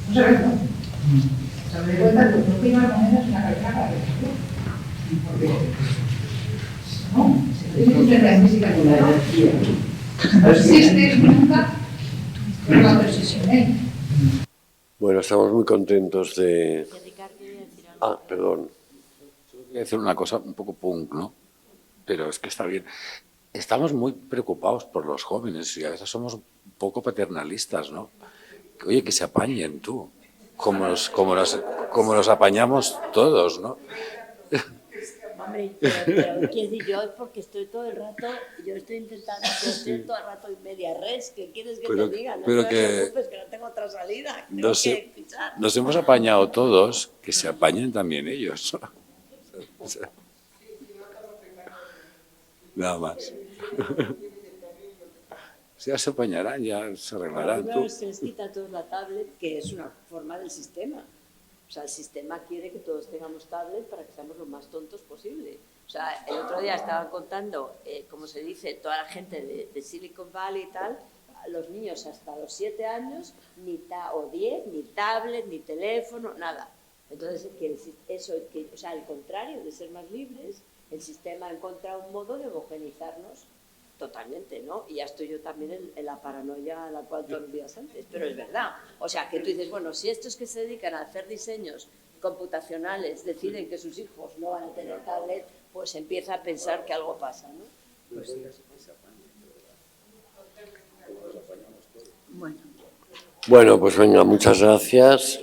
no se ve, ¿no? O sea, me doy cuenta que lo que las monedas es una carcada de eso. Porque, ¿no? Si no tienes la física con la energía, no existes nunca con la precisión. Bueno, estamos muy contentos de... Ah, perdón. Voy a decir una cosa un poco punk, ¿no? Pero es que está bien. Estamos muy preocupados por los jóvenes y a veces somos un poco paternalistas, ¿no? Oye, que se apañen tú, como nos apañamos todos, ¿no? Hombre, pero quiero decir, yo es porque estoy todo el rato, yo estoy intentando, yo estoy todo el rato en media res, ¿qué quieres que te diga? No te preocupes, que no tengo otra salida, tengo que fichar. Nos hemos apañado todos, que se apañen también ellos. O sea, nada más. Ya se apañarán, ya se arreglarán. Primero se les quita a todos la tablet, que es una forma del sistema. O sea, el sistema quiere que todos tengamos tablet para que seamos lo más tontos posible. O sea, el otro día estaban contando, como se dice, toda la gente de Silicon Valley y tal, los niños hasta los 7 años, o 10, ni tablet, ni teléfono, nada. Entonces, o sea, al contrario de ser más libres, el sistema ha encontrado un modo de homogeneizarnos totalmente, ¿no? Y ya estoy yo también en la paranoia a la cual tú olvidas antes, pero es verdad. O sea, que tú dices, bueno, si estos que se dedican a hacer diseños computacionales deciden que sus hijos no van a tener tablet, pues empieza a pensar que algo pasa, ¿no? Pues, Bueno. Bueno, pues venga, muchas gracias.